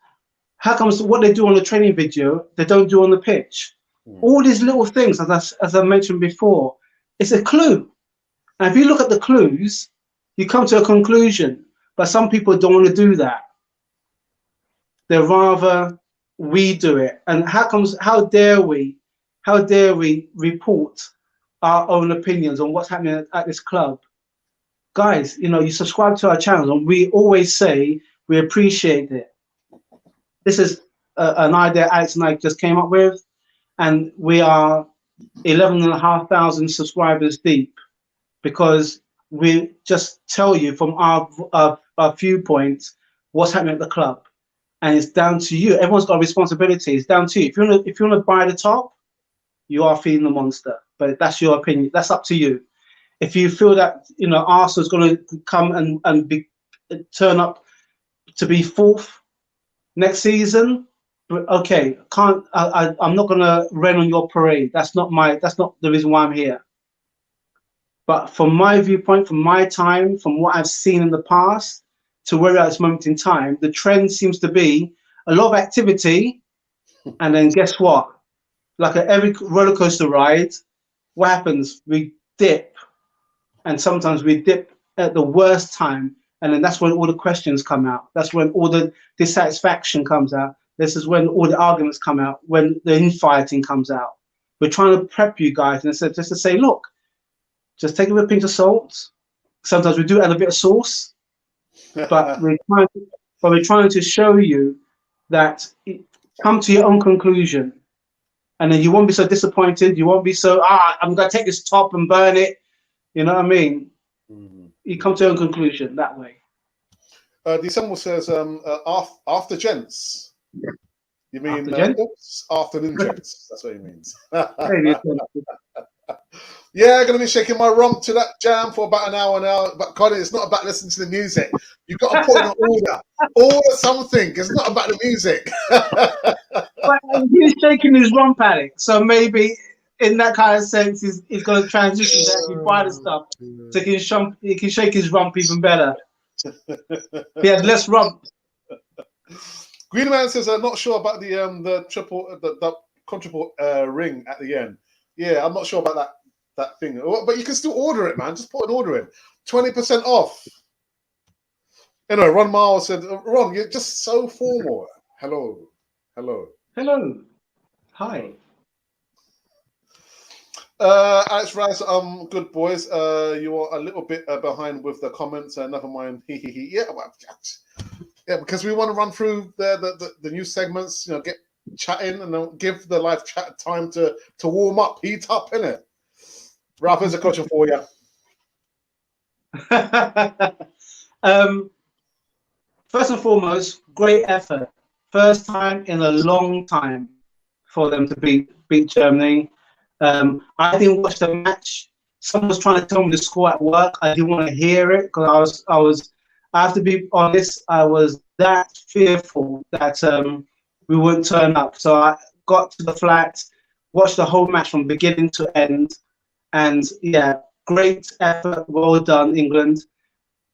how comes what they do on the training video they don't do on the pitch? All these little things, as I mentioned before, it's a clue. And if you look at the clues, you come to a conclusion. But some people don't want to do that. They'd rather we do it. And how dare we report our own opinions on what's happening at this club? Guys, you subscribe to our channel, and we always say we appreciate it. This is an idea Alex and I just came up with, and we are 11,500 subscribers deep, because we just tell you from our viewpoints what's happening at the club. and it's down to you. Everyone's got a responsibility. It's down to you. If you want to buy the top, you are feeding the monster. But that's your opinion. That's up to you. If you feel that Arsenal's going to come and turn up to be fourth next season, okay, I'm not going to rain on your parade. That's not the reason why I'm here. But from my viewpoint, from my time, from what I've seen in the past to where we're at this moment in time, the trend seems to be a lot of activity, and then guess what? Like at every roller coaster ride, what happens? We dip, and sometimes we dip at the worst time, and then that's when all the questions come out. That's when all the dissatisfaction comes out. This is when all the arguments come out, when the infighting comes out. We're trying to prep you guys, and just to say, look, just take it with a pinch of salt. Sometimes we do add a bit of sauce, but we're trying to show you that come to your own conclusion, and then you won't be so disappointed. You won't be so I'm gonna take this top and burn it. You know what I mean? Mm-hmm. You come to your own conclusion that way. December says after gents. You mean afternoon gents? That's what he means. Yeah, going to be shaking my rump to that jam for about an hour now. But Colin, it's not about listening to the music. You've got to put in an order something. It's not about the music. But he's shaking his rump at it, so maybe in that kind of sense, he's going to transition to actually buy the stuff, so he can shake his rump even better. He has less rump. Greenman says, "I'm not sure about the triple the quadruple ring at the end. Yeah, I'm not sure about that thing, but you can still order it, man. Just put an order in. 20% off." Ron Miles said, "Ron, you're just so formal. Hello. Hi." Alex Raz, good boys. You are a little bit behind with the comments. Never mind. Yeah, because we want to run through the new segments. Get chatting and then give the live chat time to warm up, heat up, innit? Ralph, here's a question for you. First and foremost, great effort. First time in a long time for them to beat Germany. I didn't watch the match. Someone was trying to tell me the score at work. I didn't want to hear it because I have to be honest, I was that fearful that we wouldn't turn up. So I got to the flat, watched the whole match from beginning to end. And yeah, great effort, well done, England.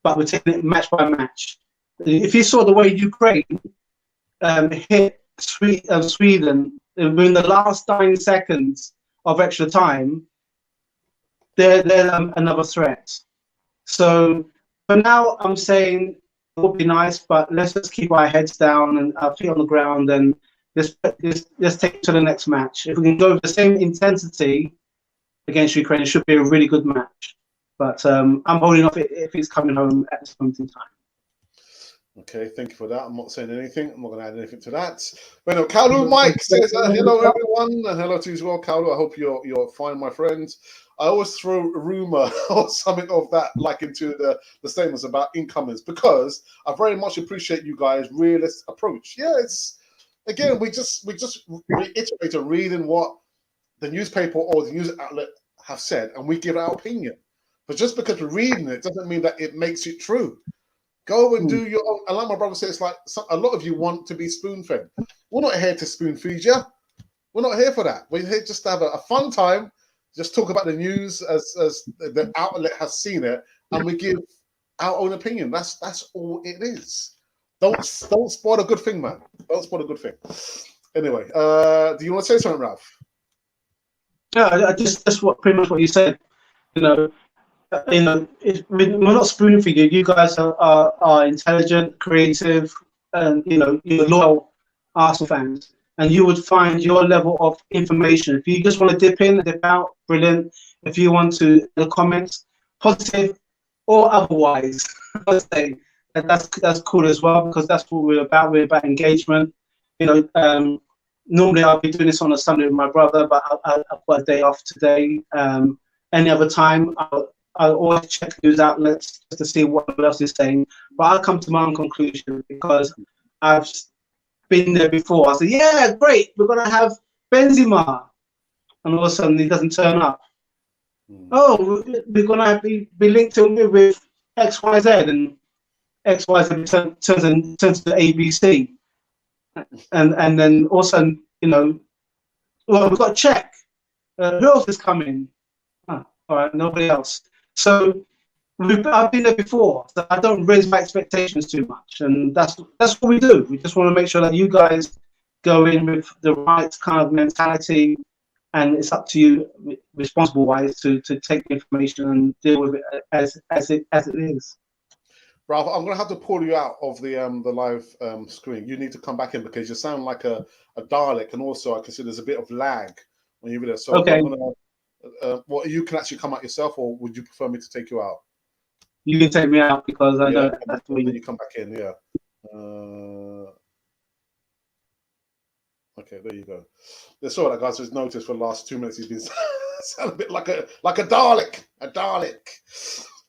But we're taking it match by match. If you saw the way Ukraine hit Sweden in the last 9 seconds of extra time, they're another threat. So for now, I'm saying it would be nice, but let's just keep our heads down and our feet on the ground and let's take it to the next match. If we can go with the same intensity against Ukraine, it should be a really good match. But I'm holding off if he's coming home at this point in time. Okay, thank you for that. I'm not saying anything. I'm not going to add anything to that. But no, Kaulu Mike says, hello, everyone. And hello to you as well, Kaulu. I hope you're fine, my friends. I always throw a rumor or something of that like into the statements about incomings because I very much appreciate you guys' realist approach. Yeah, it's, again, we just reiterate reading what the newspaper or the news outlet have said, and we give our opinion. But just because we're reading it doesn't mean that it makes it true. Go and do your own. And like my brother said, it's like a lot of you want to be spoon-fed. We're not here to spoon-feed you. We're not here for that. We're here just to have a fun time, just talk about the news as the outlet has seen it, and we give our own opinion. That's all it is. Don't spoil a good thing, man. Don't spoil a good thing. Anyway, do you want to say something, Ralph? Yeah, that's pretty much what you said. We're not spoon feeding you. You guys are intelligent, creative, and you're loyal Arsenal fans. And you would find your level of information. If you just want to dip in, dip out, brilliant. If you want to the comments, positive or otherwise, I'd say that's cool as well because that's what we're about. We're about engagement. Normally I'll be doing this on a Sunday with my brother, but I've got a day off today. Any other time, I'll always check news outlets just to see what else is saying. But I'll come to my own conclusion because I've been there before. I said, yeah, great, we're going to have Benzema. And all of a sudden he doesn't turn up. Oh, we're going to be linked to with XYZ, and XYZ turns to ABC. And then all of a sudden, well, we've got to check. Who else is coming? Oh, all right, nobody else. So I've been there before, so I don't raise my expectations too much, and that's what we do. We just want to make sure that you guys go in with the right kind of mentality, and it's up to you, responsible wise, to take the information and deal with it as it is. Ralph, I'm going to have to pull you out of the live screen. You need to come back in because you sound like a Dalek, and also I can see there's a bit of lag when you're there. So okay. I'm going to, you can actually come out yourself, or would you prefer me to take you out? You can take me out because I know that's where you come back in. Yeah. Okay, there you go. That's all that, guys. Just noticed for the last 2 minutes he's been sound a bit like a Dalek. A Dalek.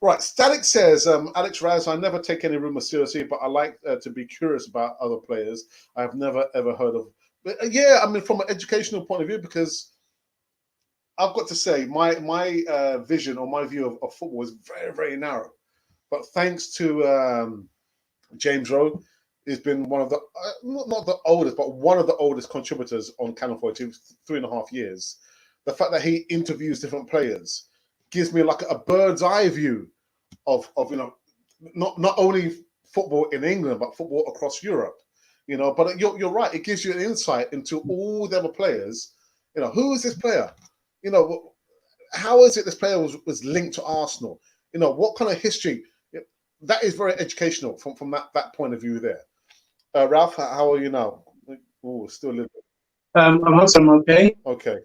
Right, Static says, Alex Raz, I never take any rumors seriously, but I like to be curious about other players I have never, ever heard of. But, yeah, I mean, from an educational point of view, because I've got to say, my vision or my view of football is very, very narrow. But thanks to James Rowe, he's been one of the, not the oldest, but one of the oldest contributors on Channel 42, 3.5 years. The fact that he interviews different players gives me like a bird's eye view of not only football in England but football across Europe, But you're right; it gives you an insight into all the other players. Who is this player? How is it this player was linked to Arsenal? What kind of history? That is very educational from that point of view there. Ralph, how are you now? Oh, still a little bit. I'm awesome. Okay. Okay.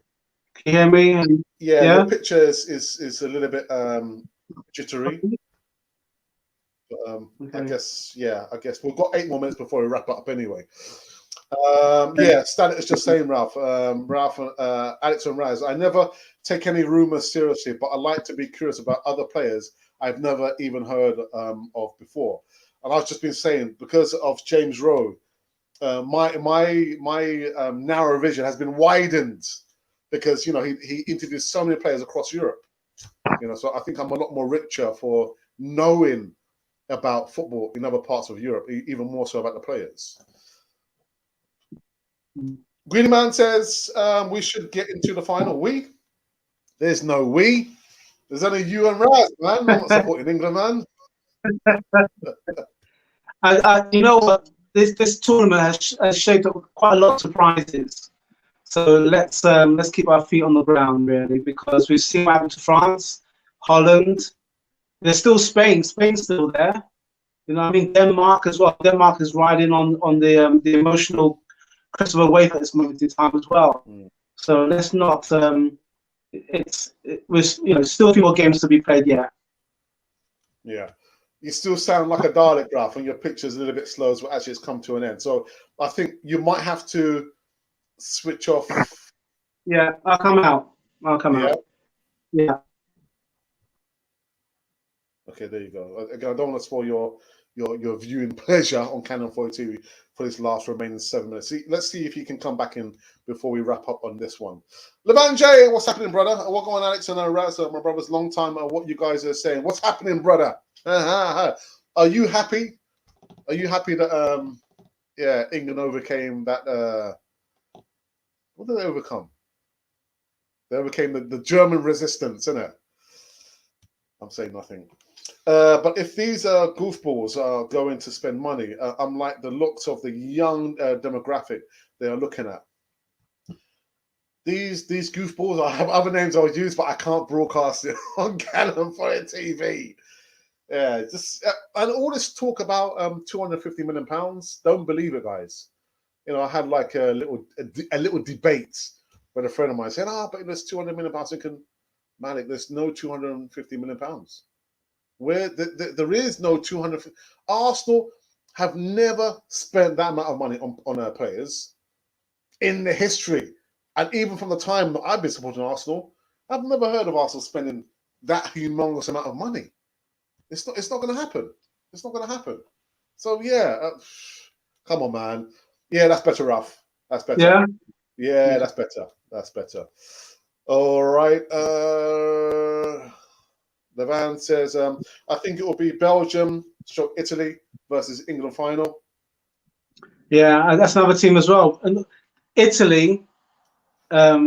Can you hear me? Yeah, your picture is a little bit jittery. But, I guess we've got 8 more minutes before we wrap up anyway. Yeah, Static is just saying, Ralph, Alex and Raz, I never take any rumors seriously, but I like to be curious about other players I've never even heard of before. And I've just been saying, because of James Rowe, my narrow vision has been widened. Because he interviews so many players across Europe, so I think I'm a lot more richer for knowing about football in other parts of Europe, even more so about the players. Greedy Man says we should get into the final. There's no we. There's only you and Raz, man. I'm not supporting England, man. You know what? This tournament has shaped up quite a lot of surprises. So let's keep our feet on the ground, really, because we've seen what happened to France, Holland. There's still Spain. Spain's still there. Denmark as well. Denmark is riding on the emotional crest of a wave at this moment in time as well. So let's not. We're still a few more games to be played yet. Yeah. You still sound like a Dalek, Ralph, and your picture's a little bit slow as well. Actually, it's come to an end. So I think you might have to switch off. Yeah, I'll come out. out. Yeah. Okay, there you go. Again, I don't want to spoil your viewing pleasure on Canon 42 for this last remaining 7 minutes. Let's see if you can come back in before we wrap up on this one. Levan J, what's happening, brother? Welcome on, Alex and Raz, my brother's long time. What you guys are saying? What's happening, brother? Are you happy? Are you happy that England overcame that? What did they overcome? They overcame the German resistance, isn't it? I'm saying nothing. But if these goofballs are going to spend money, unlike the looks of the young demographic they are looking at, these goofballs, I have other names I would use, but I can't broadcast it on Canon for TV. Yeah, and all this talk about 250 million pounds. Don't believe it, guys. I had like a little debate with a friend of mine saying, but there's 200 million pounds. Thinking, Malik, there's no 250 million pounds. Where there is no 200. Arsenal have never spent that amount of money on our players in the history, and even from the time that I've been supporting Arsenal, I've never heard of Arsenal spending that humongous amount of money. It's not going to happen. It's not going to happen. So yeah, come on, man. Yeah, that's better, Ralph. That's better. Yeah. Yeah, that's better. That's better. All right. Levan says, I think it will be Belgium, Italy versus England final. Yeah, and that's another team as well. And Italy, I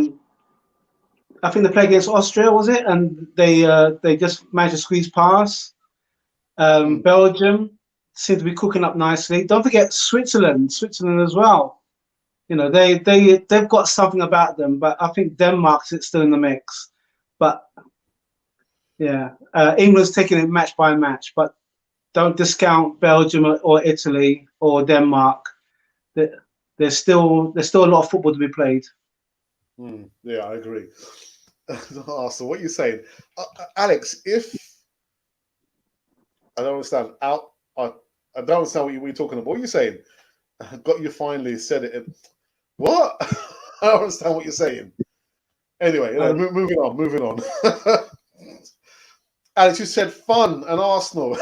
think they played against Austria, was it? And they just managed to squeeze past. Belgium seem to be cooking up nicely. Don't forget Switzerland as well. You know, they've got something about them, but I think Denmark's still in the mix. But yeah, England's taking it match by match, but don't discount Belgium or Italy or Denmark. There's still a lot of football to be played. Yeah, I agree. So what are you saying, Alex? If I don't understand, I don't understand what you're talking about. What are you saying? Got you finally said it. What? I don't understand what you're saying. Anyway, moving on. Alex, you said fun and Arsenal.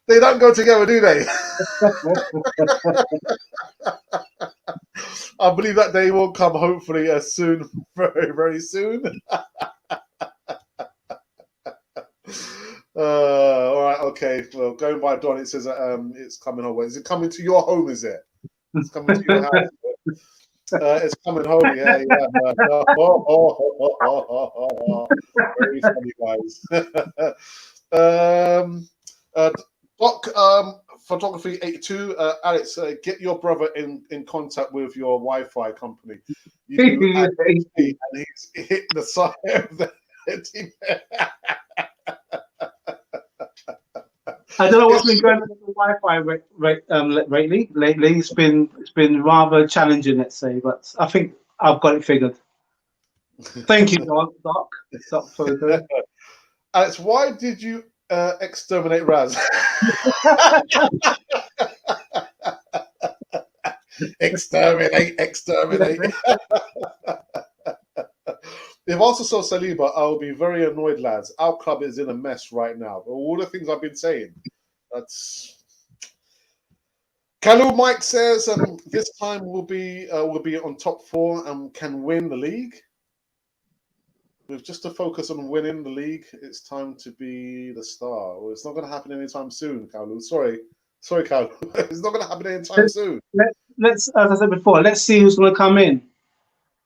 They don't go together, do they? I believe that day will come, hopefully, soon, very, very soon. All right, okay. Well, going by Don, it says it's coming home. Is it coming to your home? Is it? It's coming to your house. It's coming home. Yeah. Very funny, guys. Doc, Photography 82. Alex, get your brother in contact with your Wi-Fi company. You and he's hit the side of the team. I don't know what's been going on with the Wi-Fi lately. It's been rather challenging, let's say, but I think I've got it figured. Thank you, Doc. Photo. Alex, why did you exterminate Raz? Exterminate. If also saw Saliba, I would be very annoyed, lads. Our club is in a mess right now. All the things I've been saying. That's Kalu Mike says this time we'll be on top 4 and can win the league. With just to focus on winning the league, it's time to be the star. Well, it's not going to happen anytime soon, Kalu. Sorry, Kalu. It's not going to happen anytime soon. Let's, as I said before, let's see who's going to come in.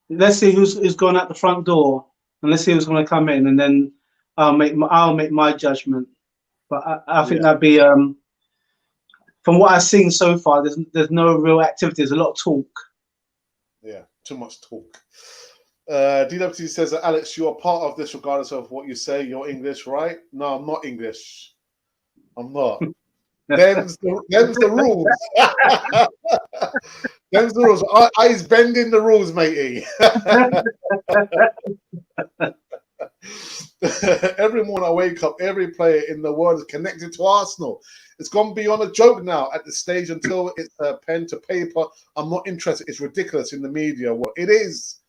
Let's see who's going out the front door, and let's see who's going to come in, and then I'll make my judgment. But I think that'd be from what I've seen so far. There's no real activity. There's a lot of talk. Yeah, too much talk. DWT says that Alex, you are part of this regardless of what you say. You're English, right? No, I'm not English. I'm not. Them's the rules. Them's the rules. I's bending the rules, matey. Every morning I wake up, every player in the world is connected to Arsenal. It's going to be on a joke now at this stage until it's pen to paper. I'm not interested. It's ridiculous in the media. What it is.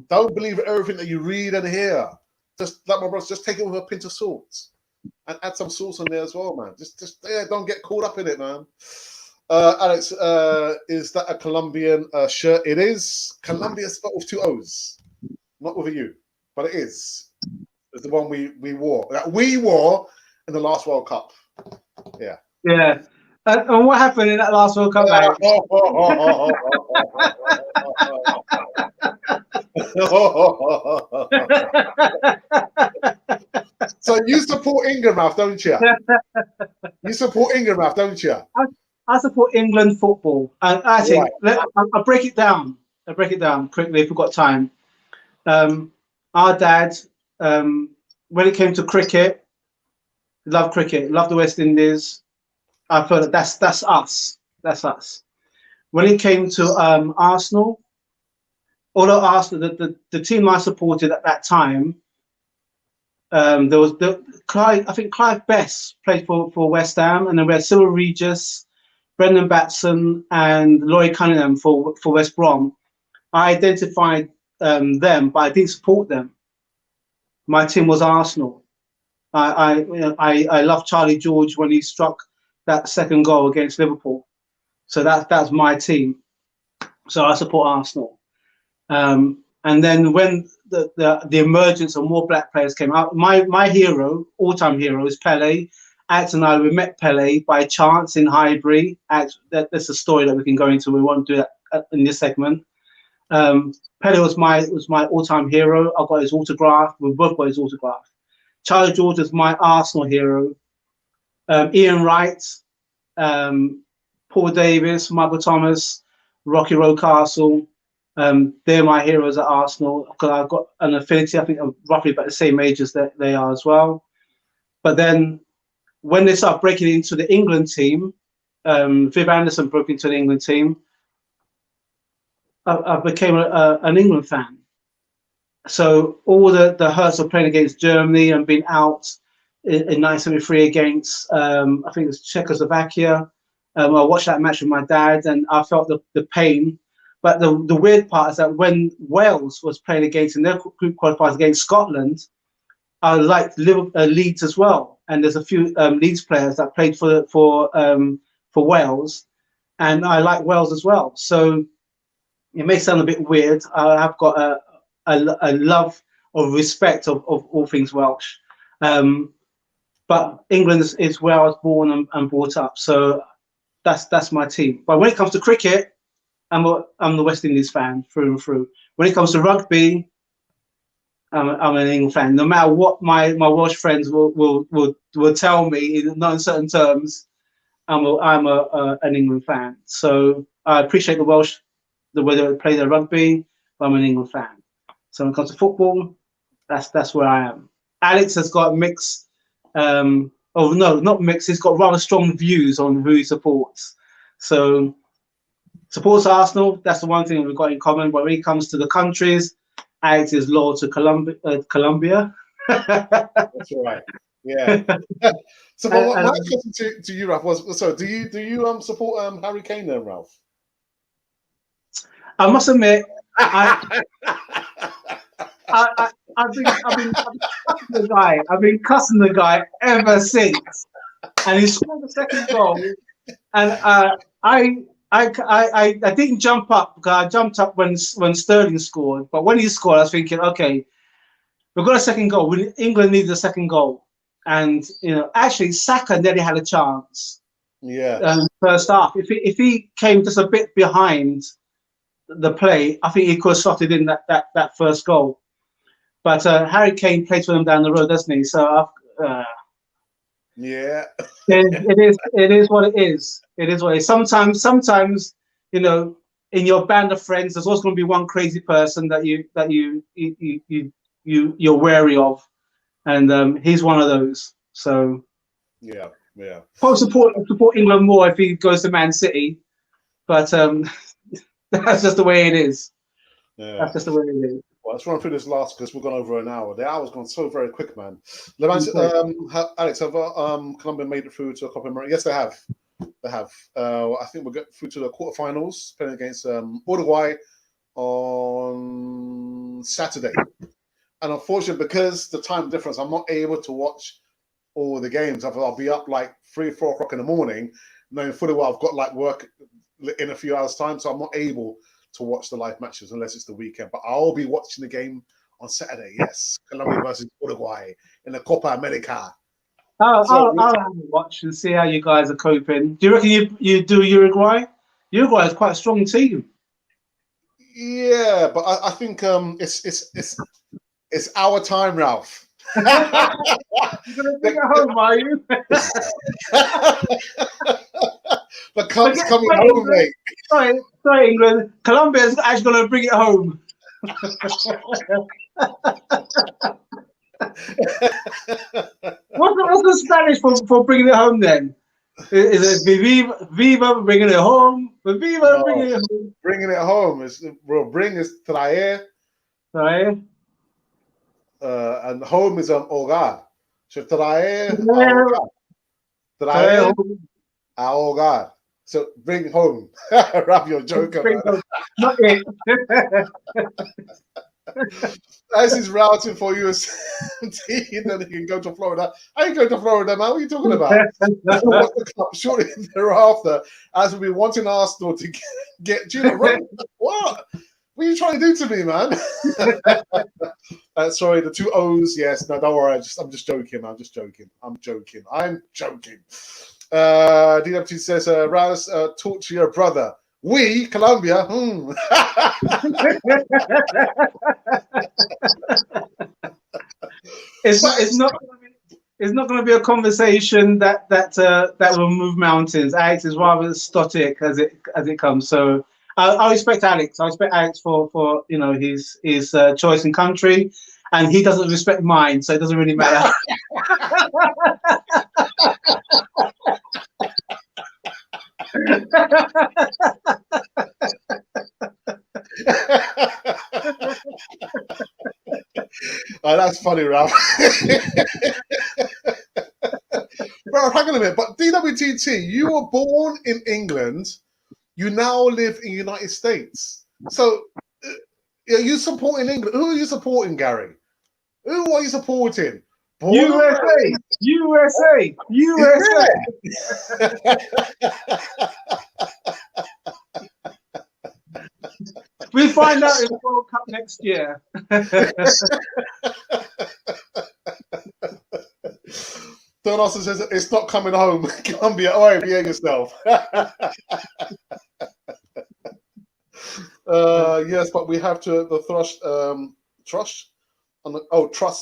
Don't believe everything that you read and hear. Just like my brothers, just take it with a pinch of salt and add some sauce on there as well, man. Just don't get caught up in it, man. Alex, is that a Colombian shirt? It is. Colombia spelled with 2 O's, not with a U, but it is. It's the one we wore. That we wore in the last World Cup. Yeah. Yeah. And what happened in that last World Cup, Alex? So you support England, Ralph, don't you? You support England, Ralph, don't you? I support England football. And actually, I'll break it down. I'll break it down quickly if we've got time. Our dad, when it came to cricket, loved cricket, loved the West Indies. I felt that's us. That's us. When it came to Arsenal, although Arsenal, the team I supported at that time, there was Clive. I think Clive Best played for West Ham, and then we had Cyril Regis, Brendan Batson, and Laurie Cunningham for West Brom. I identified them, but I didn't support them. My team was Arsenal. I love Charlie George when he struck that second goal against Liverpool. So that's my team. So I support Arsenal. And then when the emergence of more black players came out, my hero, all-time hero, is Pele. Alex and I, we met Pele by chance in Highbury. That's a story that we can go into. We won't do that in this segment. Pele was my all-time hero. I got his autograph. We both got his autograph. Charlie George is my Arsenal hero. Ian Wright, Paul Davis, Michael Thomas, Rocky Rocastle. They're my heroes at Arsenal because I've got an affinity. I think I'm roughly about the same age as they are as well. But then when they start breaking into the England team, Viv Anderson broke into the England team. I became an England fan. So all the hurts of playing against Germany and being out in 1973 against, I think it was Czechoslovakia. I watched that match with my dad and I felt the pain. But the weird part is that when Wales was playing against, in their group qualifiers against Scotland, I liked Leeds as well. And there's a few Leeds players that played for Wales. And I like Wales as well. So it may sound a bit weird. I have got a love or respect of all things Welsh. But England is where I was born and brought up. So that's my team. But when it comes to cricket, I'm the West Indies fan through and through. When it comes to rugby, I'm an England fan. No matter what my Welsh friends will tell me in uncertain terms, I'm an England fan. So I appreciate the Welsh, the way they play their rugby, but I'm an England fan. So when it comes to football, that's where I am. Alex has got mixed, oh no, not mixed. He's got rather strong views on who he supports. So supports Arsenal. That's the one thing we've got in common. But when it comes to the countries, Alex is loyal to Colombia. That's right. Yeah. So, but my question to you, Ralph, was: so do you support Harry Kane then, Ralph? I must admit, I've been cussing the guy. I've been cussing the guy ever since, and he scored the second goal. And I didn't jump up because I jumped up when Sterling scored. But when he scored, I was thinking, okay, we've got a second goal. England needs a second goal, and actually Saka nearly had a chance. Yeah. First half, if he came just a bit behind the play, I think he could have slotted in that first goal. But Harry Kane plays for them down the road, doesn't he? So yeah, it is what it is. It is what it is. Sometimes, in your band of friends, there's always going to be one crazy person that you're wary of, and he's one of those. So yeah. I'll support England more if he goes to Man City, but that's just the way it is. Yeah. That's just the way it is. Well, let's run through this last because we've gone over an hour. The hour's gone so very quick, man. Alex, have Colombia made it through to a Copa America? Yes, they have. They have. I think we'll get through to the quarterfinals, playing against Uruguay on Saturday. And unfortunately, because the time difference, I'm not able to watch all the games. I'll be up like 3, 4 o'clock in the morning, knowing fully well I've got like work in a few hours' time, so I'm not able to watch the live matches unless it's the weekend. But I'll be watching the game on Saturday. Yes, Colombia versus Uruguay in the Copa America. I'll have a watch and see how you guys are coping. Do you reckon you do Uruguay? Uruguay is quite a strong team. Yeah, but I think it's our time, Ralph. You're gonna bring it home, are you? The cup's coming home, mate. Sorry, England. Colombia's actually gonna bring it home. What's the Spanish for bringing it home then? Is it Viva bringing it home? Viva bringing it home. Bringing it home bring is traer. Right. And home is hogar. So traer a hogar. So bring home. Rap your joker. Not it. As he's routing for US team, then he can go to Florida. I ain't going to Florida, man. What are you talking about? What's the club? Shortly thereafter, as we'll be wanting Arsenal to get Gino Rugby. What? What are you trying to do to me, man? Sorry, the two O's. Yes, no, don't worry. I'm just joking. I'm joking. DWT says, Rouse, talk to your brother. We, Colombia. It's not going to be a conversation that will move mountains. Alex is rather static as it comes. So I respect Alex. I respect Alex for his choice in country, and he doesn't respect mine, so it doesn't really matter. Oh, that's funny, Ralph. Bro, hang on a minute. But DWTT, you were born in England. You now live in the United States. So, are you supporting England? Who are you supporting, Gary? Who are you supporting? USA. We'll find out in the World Cup next year. Don Austin says it's not coming home. Colombia, oh, behave yourself. Yes, but we have to trust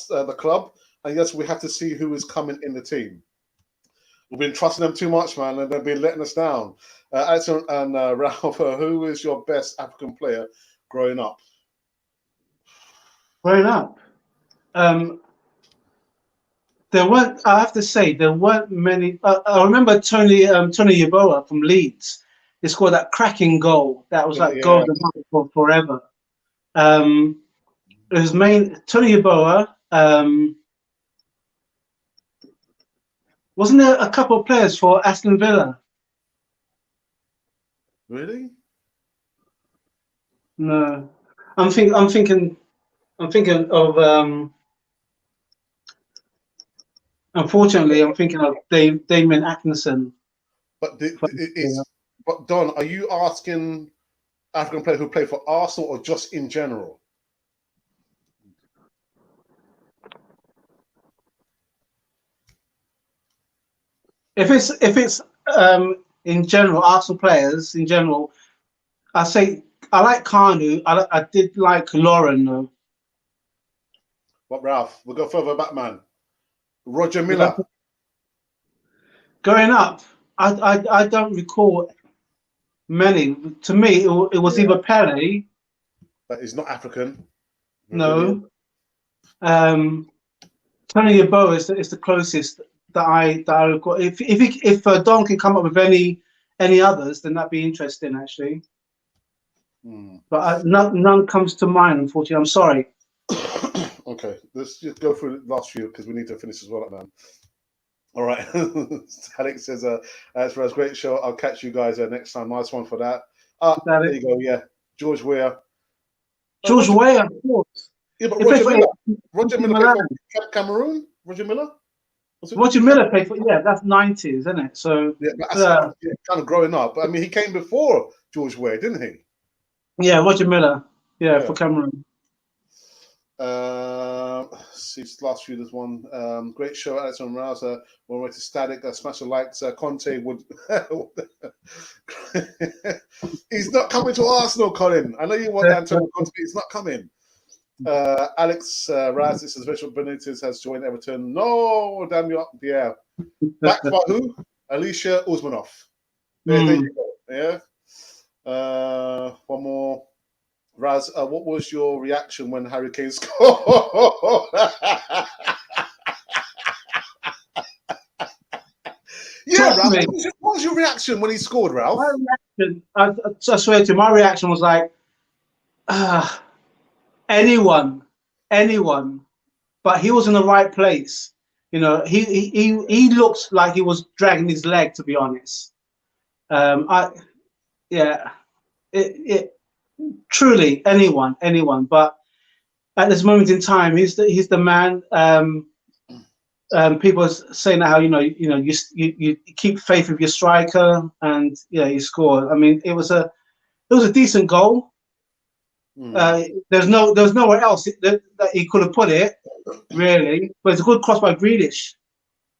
the club, and yes, we have to see who is coming in the team. We've been trusting them too much, man, and they've been letting us down. Edson and Ralph, who is your best African player growing up? Growing up, there weren't. I have to say, there weren't many. I remember Tony Yeboah from Leeds. He scored that cracking goal. That was like golden for forever. It was Tony Yeboah. Wasn't there a couple of players for Aston Villa? Really? No, I'm thinking of. Unfortunately, I'm thinking of Damien Atkinson. But but Don, are you asking African players who play for Arsenal or just in general? If it's in general, Arsenal players in general, I say I like Kanu. I did like Lauren though. What, Ralph? We'll go further back, man. Roger Miller. Growing up, I don't recall many. To me, it was either Pele. That is not African. No. Tony Yeboah is the closest that I've got. If Don can come up with any others, then that'd be interesting actually. But none comes to mind, unfortunately. I'm sorry. Okay, let's just go through the last few because we need to finish as well, man. All right. Alex says, as for a great show, I'll catch you guys next time. Nice one for that. There you go. Yeah, George Weah. George Weah, of course. Yeah, but Roger Miller played for Cameroon. Roger Miller. Roger Miller played for that's 90s, isn't it? So yeah, that's kind of growing up. But I mean, he came before George Weah, didn't he? Yeah, Roger Miller. Yeah, for Cameroon. See, last few, there's one. Great show, Alex and Rouse. One way to static, smash the likes. Conte would. He's not coming to Arsenal, Colin. I know you want Antonio Conte, but he's not coming. Alex Raz, this is Richard Benitez has joined Everton. No, damn you up. Yeah. Back by who? Alicia Usmanov. There you go. Yeah. One more. Raz, what was your reaction when Harry Kane scored? Yeah, Ralph, what was your reaction when he scored, Ralph? My reaction, I swear to you, my reaction was like, anyone, but he was in the right place. You know, he looked like he was dragging his leg, to be honest. Truly anyone, but at this moment in time, he's the man. People are saying how you keep faith with your striker, and he scored. I mean, it was a decent goal. There's nowhere else that he could have put it, really. But it's a good cross by Grealish.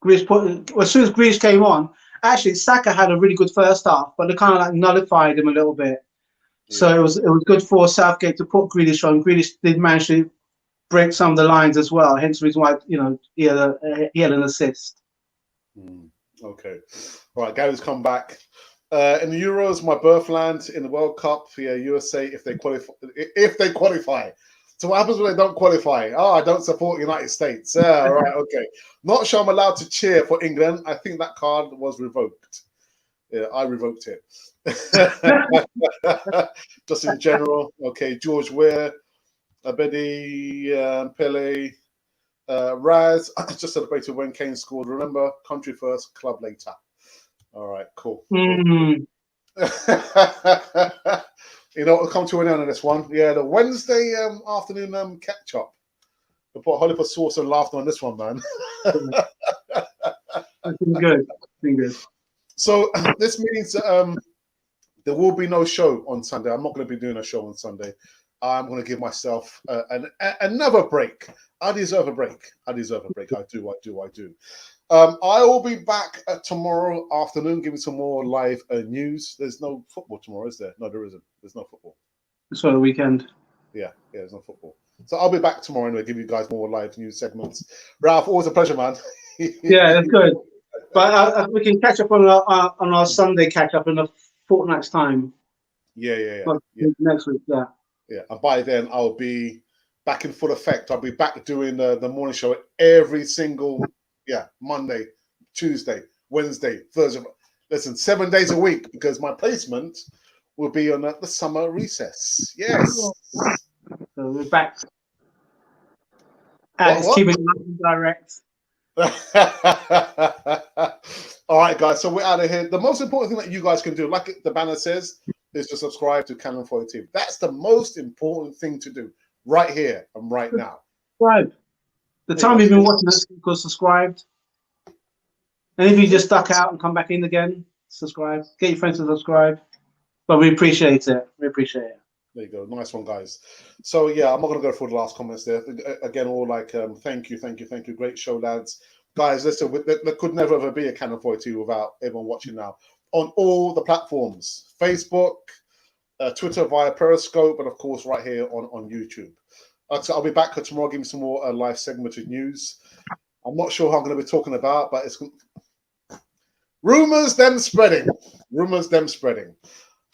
As soon as Grealish came on, actually Saka had a really good first half, but they kind of like nullified him a little bit. Yeah. So it was good for Southgate to put Grealish on. Grealish did manage to break some of the lines as well. Hence the reason why he had an assist. Okay, all right. Gary's come back. In the Euros, my birthland, in the World Cup, USA, if they qualify. So what happens when they don't qualify? Oh, I don't support United States. All right, okay. Not sure I'm allowed to cheer for England. I think that card was revoked. Yeah, I revoked it. Just in general. Okay, George Weah, Abedi, Pele, Raz. Just celebrated when Kane scored. Remember, country first, club later. All right, cool. We'll come to an end on this one. Yeah, the Wednesday afternoon catch up. We put a whole heap of sauce and laughter on this one, man. That's been good. So this means there will be no show on Sunday. I'm not going to be doing a show on Sunday. I'm going to give myself another break. I deserve a break. I do. I will be back tomorrow afternoon, giving some more live news. There's no football tomorrow, is there? No, there isn't. There's no football. It's on the weekend. Yeah, there's no football. So I'll be back tomorrow anyway, give you guys more live news segments. Ralph, always a pleasure, man. Yeah, that's good. But we can catch up on our Sunday catch up in a fortnight's time. Yeah. Next week, yeah. Yeah, and by then I'll be back in full effect. I'll be back doing the morning show every single Monday, Tuesday, Wednesday, Thursday. Listen, 7 days a week because my placement will be on the summer recess. Yes. So we're back. It's keeping it direct. All right, guys. So we're out of here. The most important thing that you guys can do, like the banner says, is to subscribe to Cannon Fodder TV. That's the most important thing to do right here and right now. Right. The time you've been watching this, because subscribed. And if you just stuck out and come back in again, subscribe. Get your friends to subscribe. But we appreciate it. There you go. Nice one, guys. So, yeah, I'm not going to go through the last comments there. Again, all like, thank you. Great show, lads. Guys, listen, there could never ever be a Cannon Fodder TV without everyone watching now. On all the platforms, Facebook, Twitter via Periscope, and, of course, right here on YouTube. So I'll be back tomorrow giving some more live segmented news. I'm not sure what I'm going to be talking about, but it's rumors them spreading.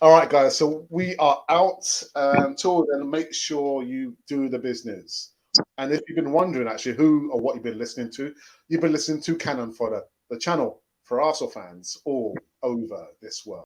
All right, guys. So we are out. Until then, make sure you do the business. And if you've been wondering actually who or what you've been listening to Cannon Fodder, the channel for Arsenal fans all over this world.